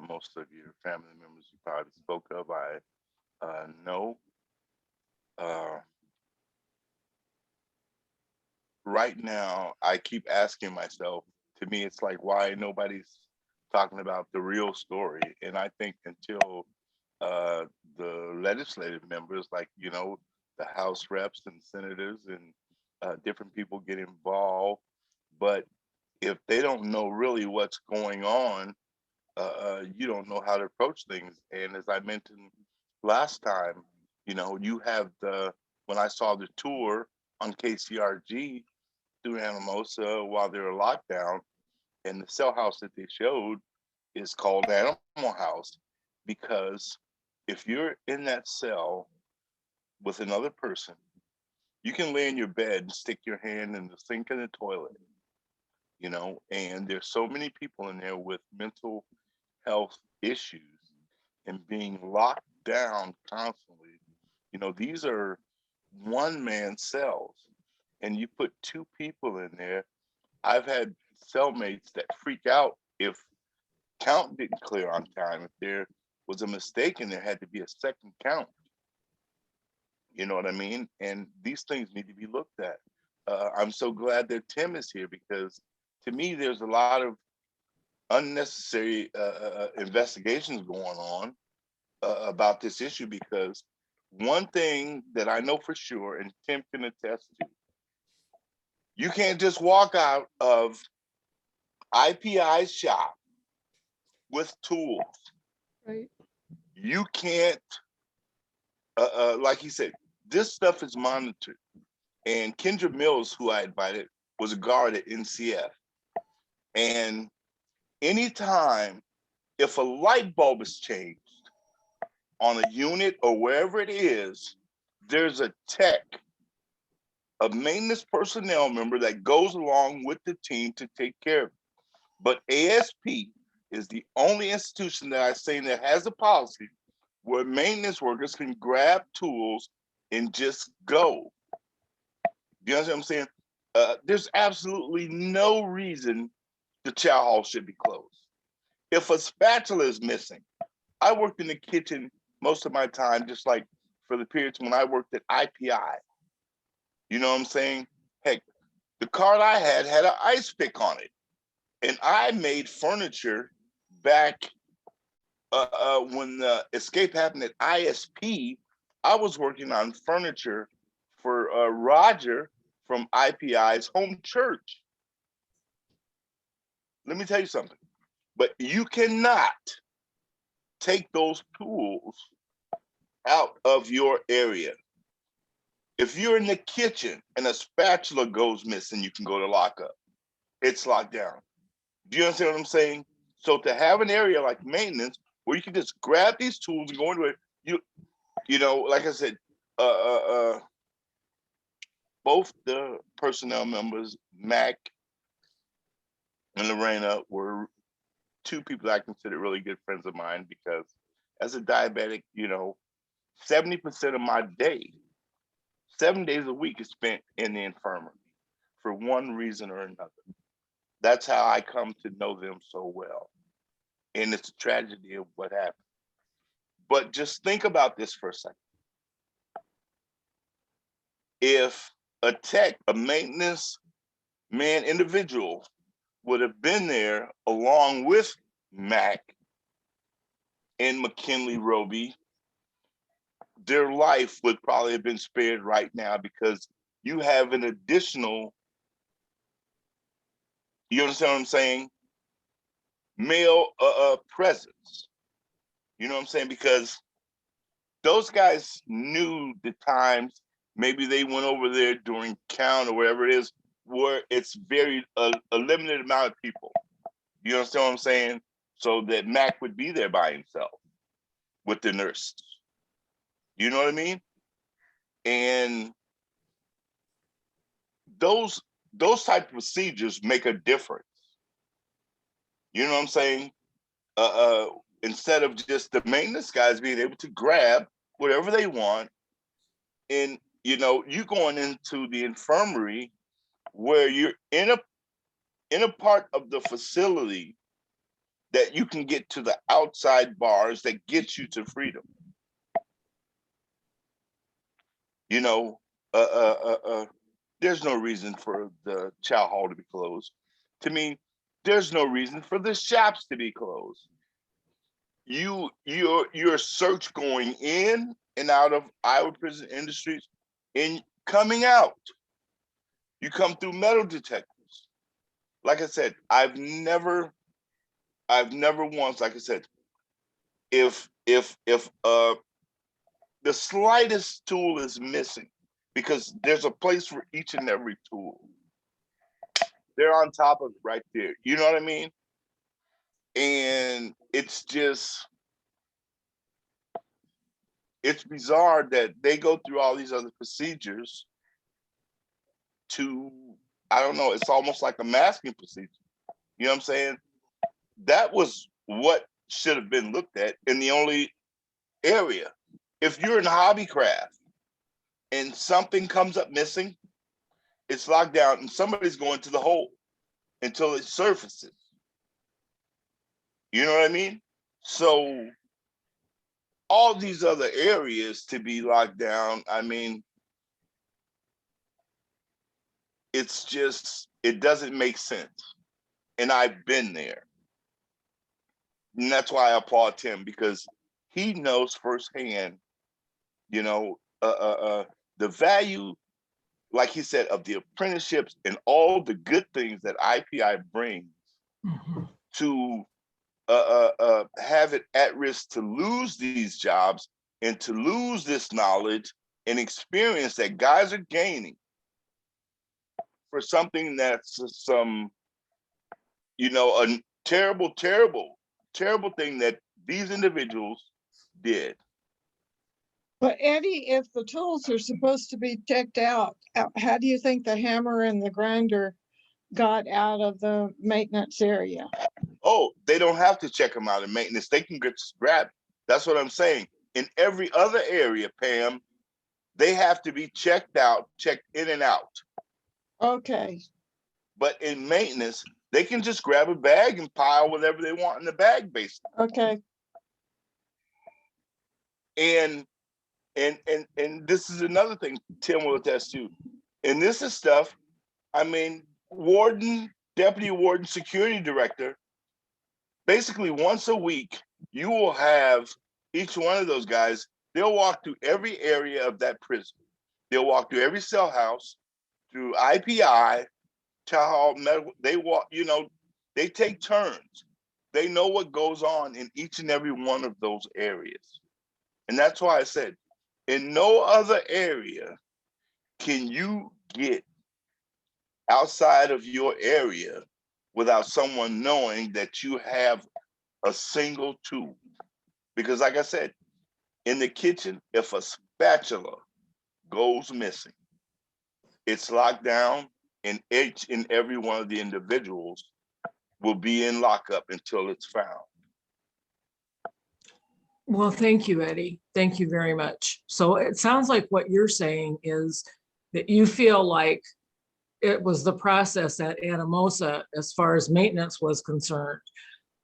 Most of your family members you probably spoke of, I know. Right now, I keep asking myself, to me, it's like, why nobody's talking about the real story? And I think until the legislative members, like, the House reps and senators and different people get involved, but if they don't know really what's going on, you don't know how to approach things. And as I mentioned last time, you have when I saw the tour on KCRG through Anamosa while they were locked down, and the cell house that they showed is called Animal House, because if you're in that cell, with another person, you can lay in your bed and stick your hand in the sink in the toilet, you know, and there's so many people in there with mental health issues and being locked down constantly. You know, these are one man cells, and you put two people in there. I've had cellmates that freak out if count didn't clear on time. If there was a mistake and there had to be a second count, you know what I mean? And these things need to be looked at. I'm so glad that Tim is here because to me, there's a lot of unnecessary investigations going on about this issue because one thing that I know for sure, and Tim can attest to, you can't just walk out of IPI's shop with tools. Right. You can't, like he said, this stuff is monitored. And Kendra Mills, who I invited, was a guard at NCF. And anytime, if a light bulb is changed on a unit or wherever it is, there's a tech, a maintenance personnel member that goes along with the team to take care of it. But ASP is the only institution that I've seen that has a policy where maintenance workers can grab tools and just go. Do you understand what I'm saying? There's absolutely no reason the chow hall should be closed. If a spatula is missing, I worked in the kitchen most of my time, just like for the periods when I worked at IPI. You know what I'm saying? Heck, the cart I had an ice pick on it. And I made furniture back when the escape happened at ISP. I was working on furniture for Roger from IPI's home church. Let me tell you something, but you cannot take those tools out of your area. If you're in the kitchen and a spatula goes missing, you can go to lockup. It's locked down. Do you understand what I'm saying? So to have an area like maintenance where you can just grab these tools and go into it, you know, like I said, both the personnel members, Mac and Lorena, were two people I consider really good friends of mine because as a diabetic, you know, 70% of my day, 7 days a week is spent in the infirmary for one reason or another. That's how I come to know them so well. And it's a tragedy of what happened. But just think about this for a second. If a tech, a maintenance man individual would have been there along with Mac and McKinley Roby, their life would probably have been spared right now because you have an additional, you understand what I'm saying? Male presence. You know what I'm saying? Because those guys knew the times, maybe they went over there during count or wherever it is, where it's very a limited amount of people. You understand what I'm saying? So that Mac would be there by himself with the nurses. You know what I mean? And those type of procedures make a difference. You know what I'm saying? Instead of just the maintenance guys being able to grab whatever they want, and you know, you going into the infirmary where you're in a part of the facility that you can get to the outside bars that get you to freedom. You know, there's no reason for the chow hall to be closed. To me, there's no reason for the shops to be closed. Your search going in and out of Iowa Prison Industries and coming out. You come through metal detectors. Like I said, I've never once, like I said, if the slightest tool is missing, because there's a place for each and every tool. They're on top of it right there. You know what I mean? And it's just, it's bizarre that they go through all these other procedures to, I don't know, it's almost like a masking procedure. You know what I'm saying? That was what should have been looked at in the only area. If you're in hobbycraft and something comes up missing, it's locked down and somebody's going to the hole until it surfaces. You know what I mean? So all these other areas to be locked down, I mean, it's just, it doesn't make sense. And I've been there. And that's why I applaud Tim, because he knows firsthand, you know, the value, like he said, of the apprenticeships and all the good things that IPI brings Mhm. to have it at risk to lose these jobs and to lose this knowledge and experience that guys are gaining for something that's some, you know, a terrible, terrible, terrible thing that these individuals did. But Eddie, if the tools are supposed to be checked out, how do you think the hammer and the grinder got out of the maintenance area? Oh, they don't have to check them out in maintenance. They can just grab it. That's what I'm saying. In every other area, Pam, they have to be checked out, checked in and out. Okay, But in maintenance, they can just grab a bag and pile whatever they want in the bag, basically. okay. And this is another thing Tim will attest to. And this is stuff, I mean, warden, deputy warden, security director, basically once a week, you will have each one of those guys, they'll walk through every area of that prison. They'll walk through every cell house, through IPI, town hall, medical, they walk, you know, they take turns. They know what goes on in each and every one of those areas. And that's why I said, in no other area can you get outside of your area without someone knowing that you have a single tool. Because like I said, in the kitchen, if a spatula goes missing, it's locked down and each and every one of the individuals will be in lockup until it's found. Well, thank you, Eddie. Thank you very much. So it sounds like what you're saying is that you feel like it was the process at Anamosa, as far as maintenance was concerned,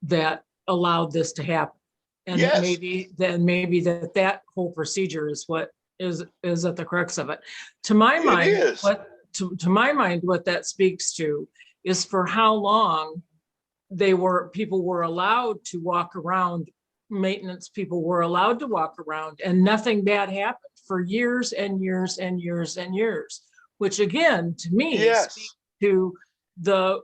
that allowed this to happen. And Yes. maybe that whole procedure is what is at the crux of it. To my It mind, is. to my mind, what that speaks to is for how long people were allowed to walk around, maintenance people were allowed to walk around, and nothing bad happened for years and years and years and years, which again, to me, Yes. speaks to the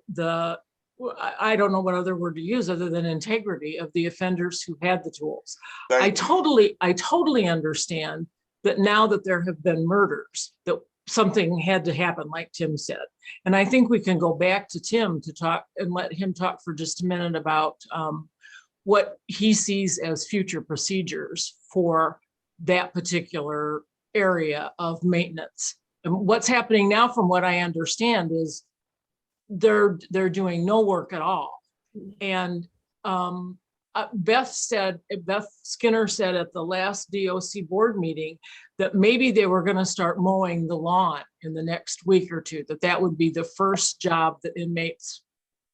I don't know what other word to use other than integrity of the offenders who had the tools. I totally understand that now that there have been murders, that something had to happen, like Tim said. And I think we can go back to Tim to talk and let him talk for just a minute about what he sees as future procedures for that particular area of maintenance. And what's happening now, from what I understand, is they're doing no work at all. And Beth Skinner said at the last DOC board meeting that maybe they were going to start mowing the lawn in the next week or two, that would be the first job that inmates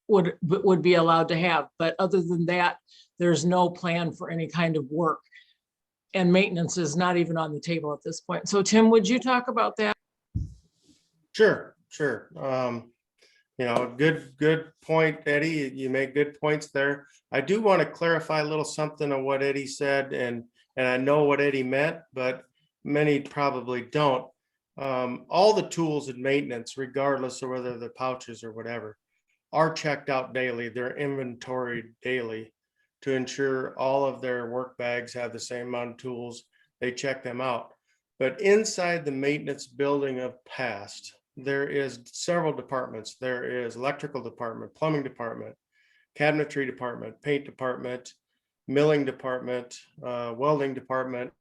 would be allowed to have. But other than that, there's no plan for any kind of work. And maintenance is not even on the table at this point. So Tim, would you talk about that? Sure. You know, good point, Eddie. You make good points there. I do want to clarify a little something of what Eddie said, and I know what Eddie meant, but many probably don't. All the tools in maintenance, regardless of whether they're pouches or whatever, are checked out daily. They're inventoried daily to ensure all of their work bags have the same amount of tools. They check them out. But inside the maintenance building of past, there is several departments. There is electrical department, plumbing department, cabinetry department, paint department, milling department, welding department,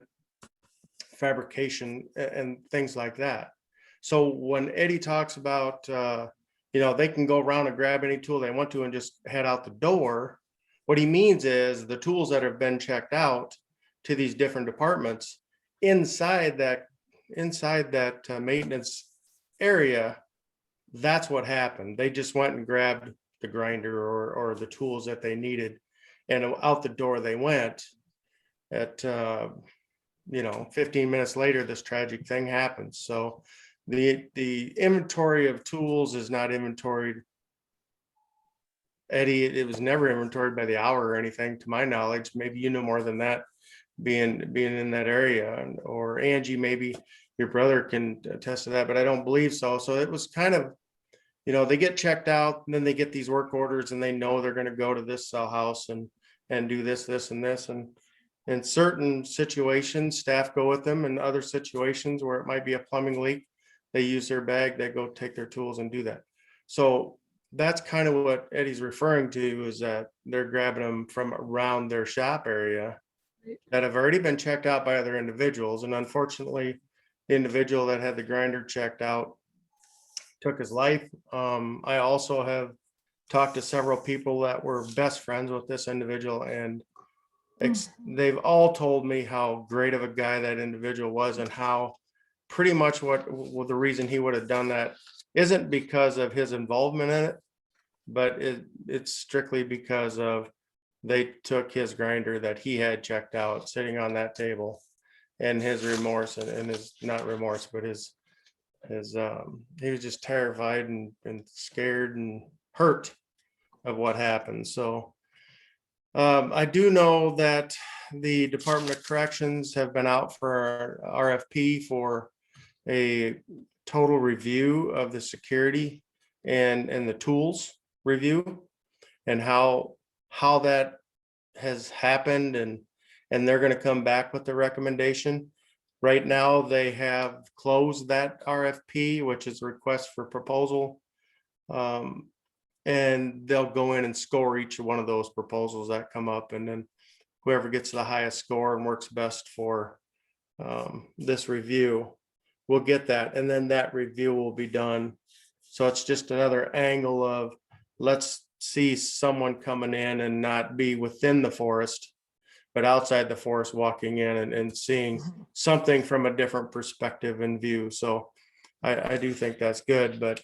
fabrication and things like that. So when Eddie talks about, they can go around and grab any tool they want to and just head out the door, what he means is the tools that have been checked out to these different departments inside that maintenance area, that's what happened. They just went and grabbed the grinder or the tools that they needed, and out the door they went. At 15 minutes later, this tragic thing happens. So the inventory of tools is not inventoried, Eddie. It was never inventoried by the hour or anything, to my knowledge. Maybe you know more than that, being in that area, or Angie, maybe your brother can attest to that, but I don't believe so. So it was kind of, they get checked out, and then they get these work orders, and they know they're going to go to this cell house and do this, and this. And in certain situations, staff go with them. In other situations where it might be a plumbing leak, they use their bag, they go take their tools and do that. So that's kind of what Eddie's referring to, is that they're grabbing them from around their shop area that have already been checked out by other individuals. And unfortunately, the individual that had the grinder checked out took his life. I also have talked to several people that were best friends with this individual, and they've all told me how great of a guy that individual was, and how pretty much what the reason he would have done that isn't because of his involvement in it, but it's strictly because of they took his grinder that he had checked out sitting on that table, and his remorse and his, not remorse, but his he was just terrified and scared and hurt of what happened. So I do know that the Department of Corrections have been out for RFP for a total review of the security and the tools review, and how that has happened, and they're going to come back with the recommendation. Right now, they have closed that RFP, which is a request for proposal. And they'll go in and score each one of those proposals that come up, and then whoever gets the highest score and works best for this review will get that, and then that review will be done. So it's just another angle of, let's see someone coming in and not be within the forest, but outside the forest, walking in and seeing something from a different perspective and view. So I do think that's good, but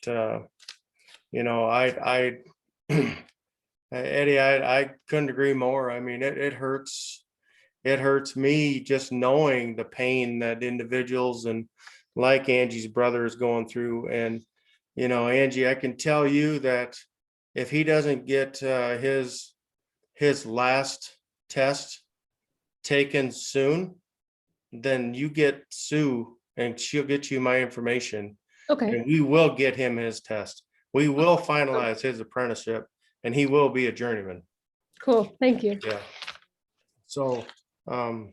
Eddie, I couldn't agree more. I mean, it hurts me just knowing the pain that individuals and like Angie's brother is going through. And Angie, I can tell you that if he doesn't get his last test taken soon, then you get Sue and she'll get you my information. Okay, And we will get him his test. We will finalize his apprenticeship, and he will be a journeyman. cool. Thank you. Yeah. So, I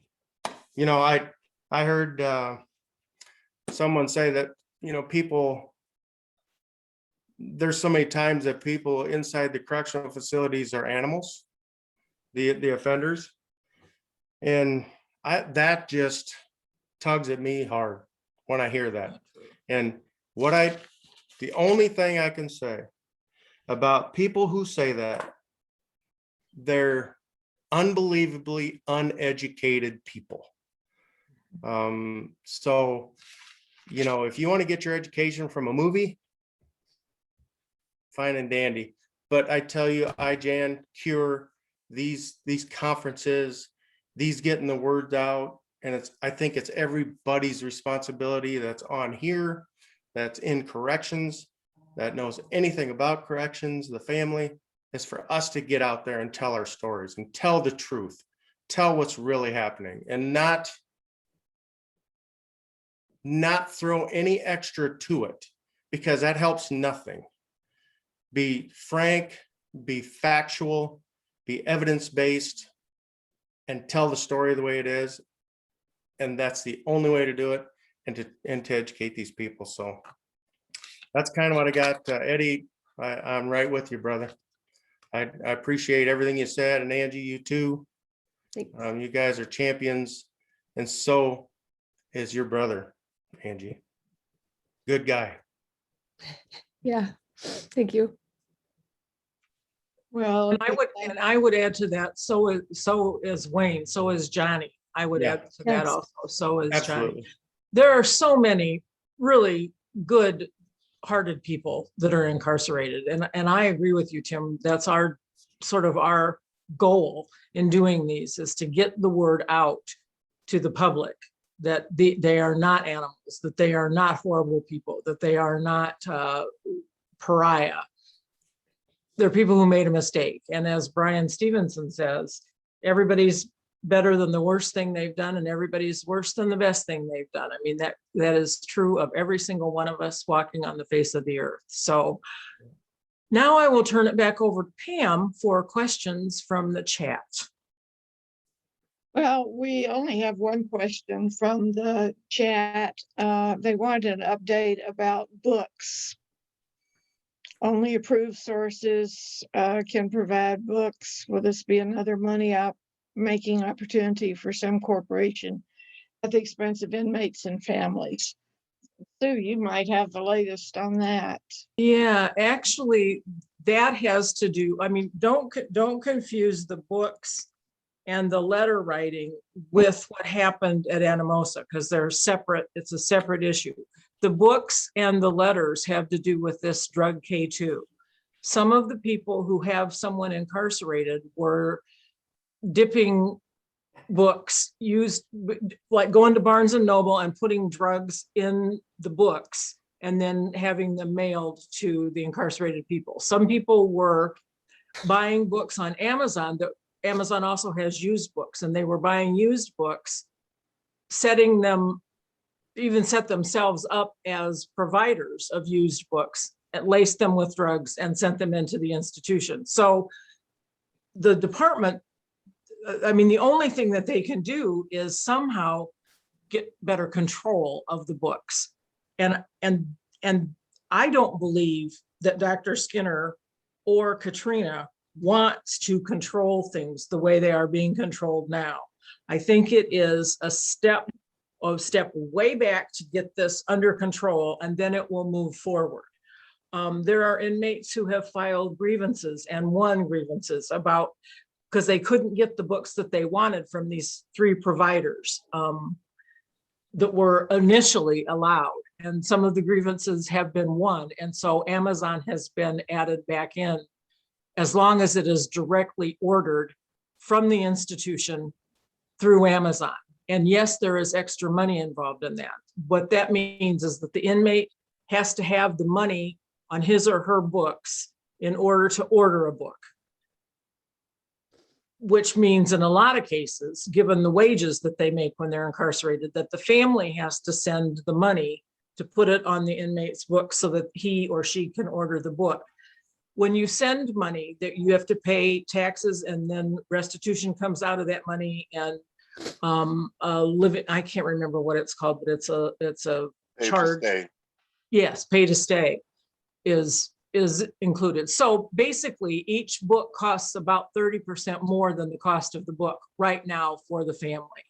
heard someone say that, people, there's so many times that people inside the correctional facilities are animals, the offenders. And that just tugs at me hard when I hear that. And the only thing I can say about people who say that, they're unbelievably uneducated people. So, if you want to get your education from a movie, fine and dandy. But I tell you, IJAN, CURE, these conferences, these getting the word out, and I think it's everybody's responsibility that's on here, that's in corrections, that knows anything about corrections, the family, is for us to get out there and tell our stories and tell the truth, tell what's really happening, and not throw any extra to it, because that helps nothing. Be frank, be factual, be evidence-based, and tell the story the way it is. And that's the only way to do it, and to educate these people. So that's kind of what I got. Eddie, I'm right with you, brother. I appreciate everything you said, and Angie, you too. Thanks. You guys are champions. And so is your brother, Angie. Good guy. Yeah, thank you. Well, And I would add to that, so is Wayne, so is Johnny. I would Yeah. add to that Yes. also, so is Johnny. Absolutely. There are so many really good hearted people that are incarcerated. And I agree with you, Tim. That's our sort of our goal in doing these, is to get the word out to the public that they are not animals, that they are not horrible people, that they are not pariah. They're people who made a mistake. And as Brian Stevenson says, everybody's better than the worst thing they've done, and everybody's worse than the best thing they've done. I mean, that is true of every single one of us walking on the face of the earth. So now I will turn it back over to Pam for questions from the chat. well, we only have one question from the chat. They wanted an update about books. Only approved sources can provide books. Will this be another making opportunity for some corporation at the expense of inmates and families? Sue, you might have the latest on that. Yeah, actually, that has to do, I mean, don't confuse the books and the letter writing with what happened at Anamosa, because they're separate. It's a separate issue. The books and the letters have to do with this drug K2. Some of the people who have someone incarcerated were dipping books, used like going to Barnes and Noble and putting drugs in the books and then having them mailed to the incarcerated people. Some people were buying books on Amazon. Amazon also has used books, and they were buying used books, setting them, even set themselves up as providers of used books, and laced them with drugs and sent them into the institution. So the department, I mean, the only thing that they can do is somehow get better control of the books. And I don't believe that Dr. Skinner or Katrina wants to control things the way they are being controlled now. I think it is a step way back to get this under control, and then it will move forward. There are inmates who have filed grievances and won grievances about, because they couldn't get the books that they wanted from these 3 providers that were initially allowed. And some of the grievances have been won. And so Amazon has been added back in, as long as it is directly ordered from the institution through Amazon. And yes, there is extra money involved in that. What that means is that the inmate has to have the money on his or her books in order to order a book. Which means in a lot of cases, given the wages that they make when they're incarcerated, that the family has to send the money to put it on the inmate's book so that he or she can order the book. When you send money, that you have to pay taxes, and then restitution comes out of that money, and I can't remember what it's called, but it's a Pay to charge. stay. Yes, pay to stay is included. So basically, each book costs about 30% more than the cost of the book right now for the family.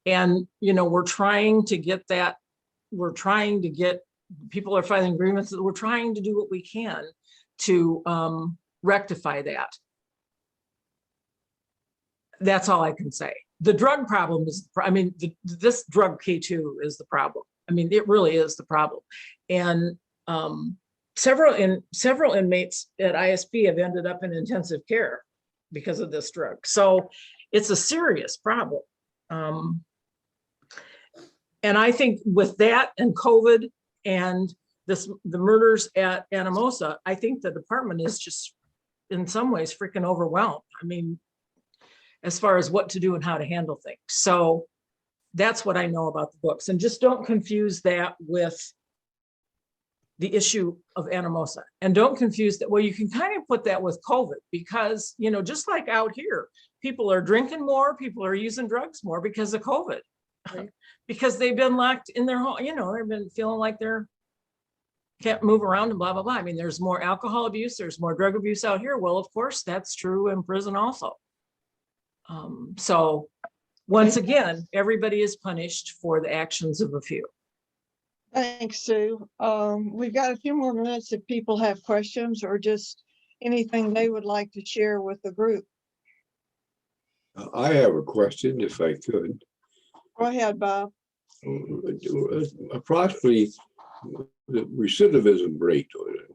And, we're trying to get that. People are filing agreements. We're trying to do what we can to rectify that. That's all I can say. The drug problem is, this drug K2 is the problem. I mean, it really is the problem. And several inmates at ISP have ended up in intensive care because of this drug. So it's a serious problem. And I think with that and COVID and the murders at Anamosa, I think the department is just in some ways freaking overwhelmed. I mean, as far as what to do and how to handle things. So that's what I know about the books. And just don't confuse that with the issue of Anamosa. And don't confuse that. Well, you can kind of put that with COVID, because, just like out here, people are drinking more, people are using drugs more because of COVID. Right. Because they've been locked in their home, they've been feeling like they're can't move around and blah, blah, blah. I mean, there's more alcohol abuse, there's more drug abuse out here. Well, of course, that's true in prison also. So once again, everybody is punished for the actions of a few. Thanks, Sue. We've got a few more minutes if people have questions or just anything they would like to share with the group. I have a question, if I could. Go ahead, Bob. Approximately the recidivism rate,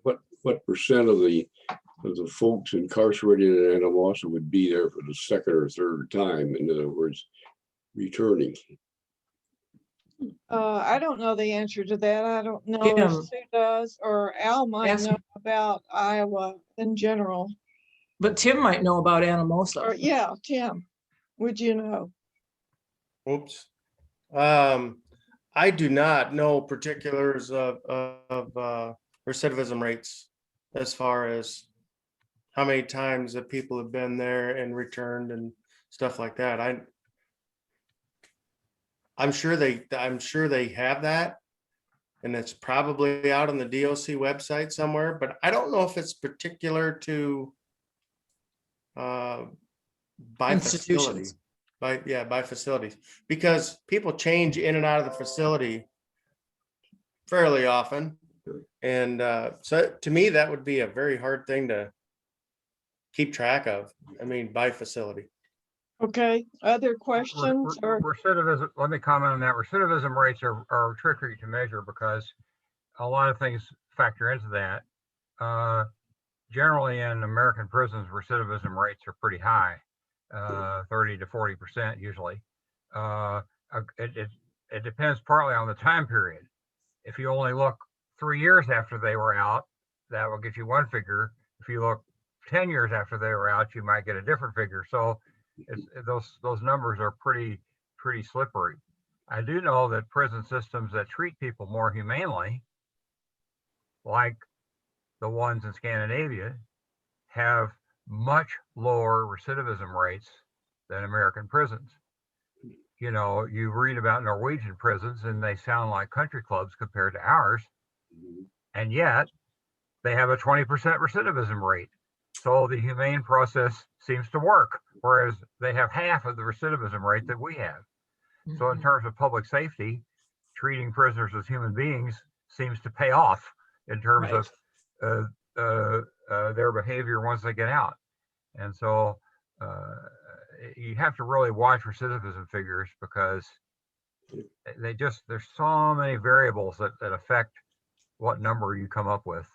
what percent of the folks incarcerated in Anamosa would be there for the second or third time? In other words, returning. I don't know the answer to that. I don't know Tim. if Sue does, or Al might Ask know him. about Iowa in general. But Tim might know about Or Anamosa. yeah, Tim, would you know? Oops. I do not know particulars of recidivism rates as far as how many times that people have been there and returned and stuff like that. I'm sure they have that, and it's probably out on the DOC website somewhere, but I don't know if it's particular to by facility. Institutions. By facilities, because people change in and out of the facility fairly often. And so to me, that would be a very hard thing to keep track of. I mean, by facility. Okay, other questions or? Recidivism, let me comment on that. Recidivism rates are tricky to measure because a lot of things factor into that. Generally in American prisons, recidivism rates are pretty high, 30 to 40% usually. It depends partly on the time period. If you only look 3 years after they were out, that will get you one figure. If you look 10 years after they were out, you might get a different figure. So those numbers are pretty slippery. I do know that prison systems that treat people more humanely, like the ones in Scandinavia, have much lower recidivism rates than American prisons. You know, you read about Norwegian prisons and they sound like country clubs compared to ours, and yet they have a 20% recidivism rate. So the humane process seems to work, whereas they have half of the recidivism rate that we have. So in terms of public safety, treating prisoners as human beings seems to pay off in terms Right. of their behavior once they get out. And so you have to really watch recidivism figures because there's so many variables that affect what number you come up with.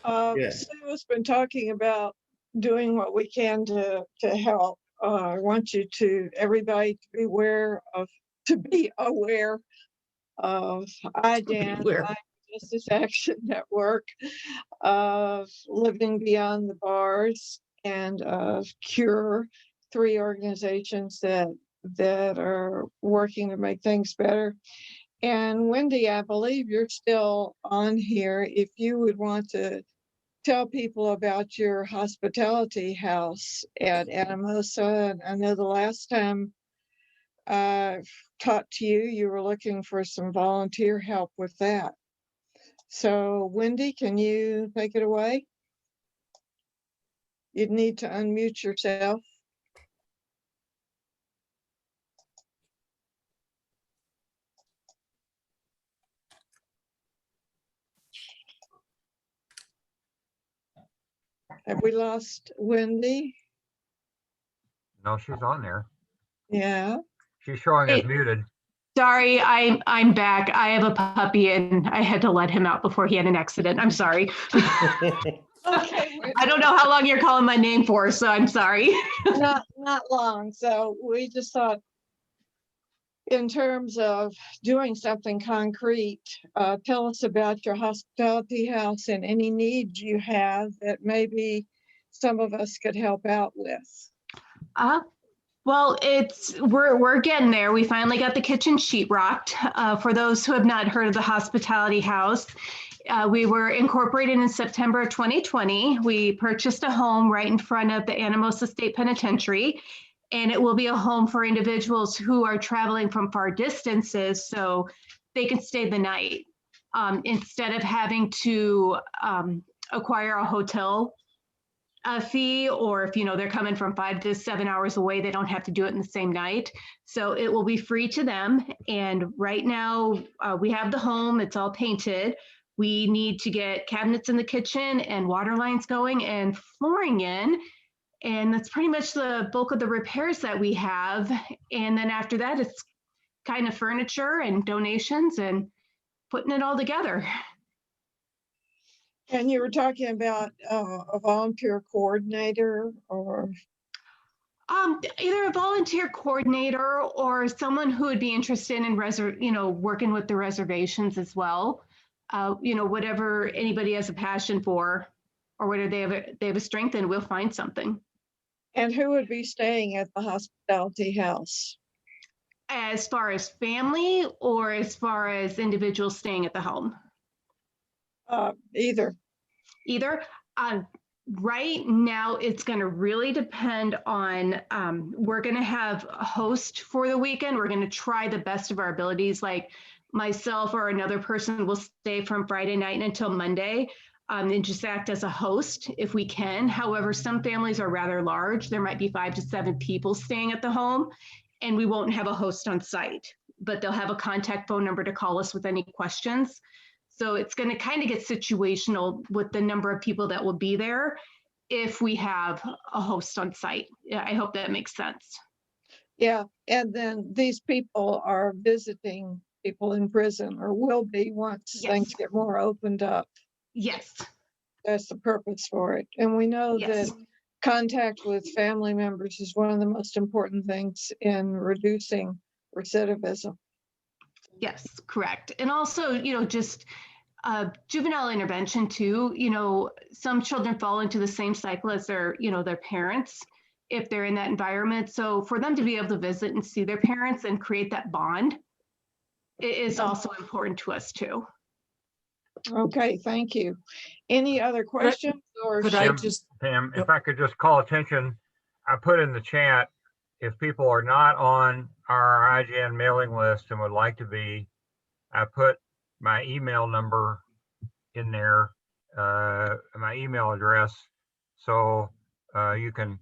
Yeah. Sue has been talking about doing what we can to help. I want everybody to be aware of IDAN, Beware. Justice Action Network, of Living Beyond the Bars, and of CURE, 3 organizations that are working to make things better. And Wendy, I believe you're still on here. If you would want to tell people about your hospitality house at Anamosa. And I know the last time I talked to you, you were looking for some volunteer help with that. So Wendy, can you take it away? You'd need to unmute yourself. Have we lost Wendy? No, she's on there. Yeah. She's showing us Hey. muted. Sorry, I'm back. I have a puppy and I had to let him out before he had an accident. I'm sorry. Okay. I don't know how long you're calling my name for, so I'm sorry. Not long. So we just thought, in terms of doing something concrete, tell us about your hospitality house and any needs you have that maybe some of us could help out with. Well, we're getting there. We finally got the kitchen sheetrocked. For those who have not heard of the hospitality house, we were incorporated in September of 2020. We purchased a home right in front of the Anamosa State Penitentiary, and it will be a home for individuals who are traveling from far distances so they can stay the night instead of having to acquire a hotel fee, or if, they're coming from 5 to 7 hours away, they don't have to do it in the same night. So it will be free to them. And right now we have the home, it's all painted. We need to get cabinets in the kitchen and water lines going and flooring in. And that's pretty much the bulk of the repairs that we have. And then after that, it's kind of furniture and donations and putting it all together. And you were talking about a volunteer coordinator or, Either a volunteer coordinator or someone who would be interested in working with the reservations as well. Whatever anybody has a passion for, or whether they have a strength in, we'll find something. and who would be staying at the hospitality house? As far as family or as far as individuals staying at the home? Either. Either. Right now, it's going to really depend on, we're going to have a host for the weekend. We're going to try the best of our abilities. Like myself or another person will stay from Friday night until Monday, and just act as a host if we can. However, some families are rather large. There might be 5 to 7 people staying at the home, and we won't have a host on site, but they'll have a contact phone number to call us with any questions. So it's going to kind of get situational with the number of people that will be there if we have a host on site. Yeah, I hope that makes sense. Yeah, and then these people are visiting people in prison, or will be once Yes. things get more opened up. Yes. That's the purpose for it. And we know Yes. that contact with family members is one of the most important things in reducing recidivism. Yes, correct. And also, just juvenile intervention too. Some children fall into the same cycle as their parents if they're in that environment. So for them to be able to visit and see their parents and create that bond is also important to us too. Okay, thank you. Any other questions or? Could I Pam, just, Pam, if I could just call attention, I put in the chat, if people are not on our IGN mailing list and would like to be, I put my email number in there, my email address. So you can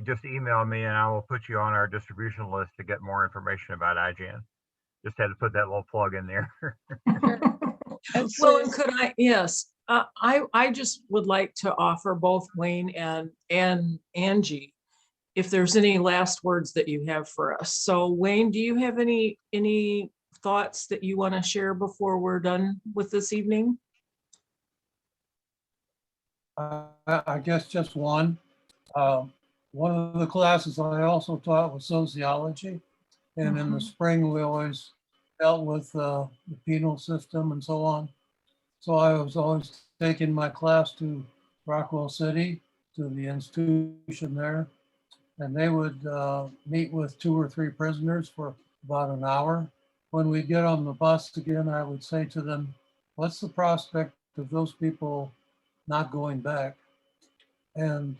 just email me and I will put you on our distribution list to get more information about IGN. Just had to put that little plug in there. And well, and Sue, could I, yes, I just would like to offer both Wayne and Angie, if there's any last words that you have for us. So Wayne, do you have any thoughts that you want to share before we're done with this evening? I guess just one. One of the classes I also taught was sociology. And in the spring, we always dealt with the penal system and so on. So I was always taking my class to Rockwell City, to the institution there. And they would meet with 2 or 3 prisoners for about an hour. When we get on the bus again, I would say to them, what's the prospect of those people not going back? And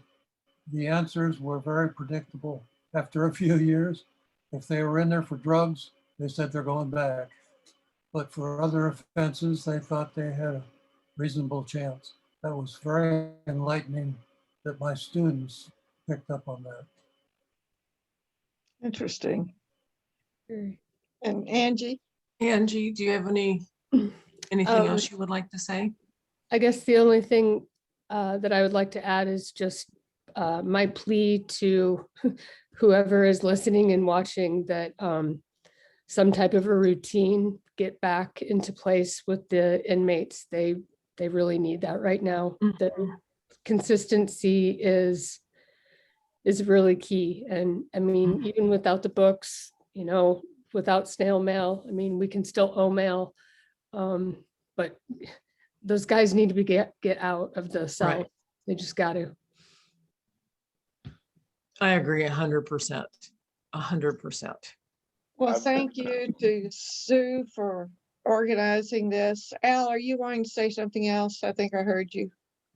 the answers were very predictable. After a few years, if they were in there for drugs, they said they're going back. But for other offenses, they thought they had a reasonable chance. That was very enlightening that my students picked up on that. interesting. Very. And Angie? Angie, do you have anything else you would like to say? I guess the only thing that I would like to add is just my plea to whoever is listening and watching that some type of a routine get back into place with the inmates. They really need that right now. The consistency is really key. And I mean, even without the books, without snail mail, I mean, we can still mail, but those guys need to get out of the cell. Right. They just got to. I agree 100%. 100%. Well, thank you to Sue for organizing this. Al, are you wanting to say something else? I think I heard you.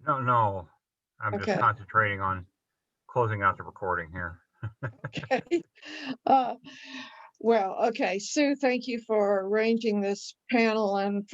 No, I'm Okay. just concentrating on closing out the recording here. Okay. Well, okay, Sue, thank you for arranging this panel and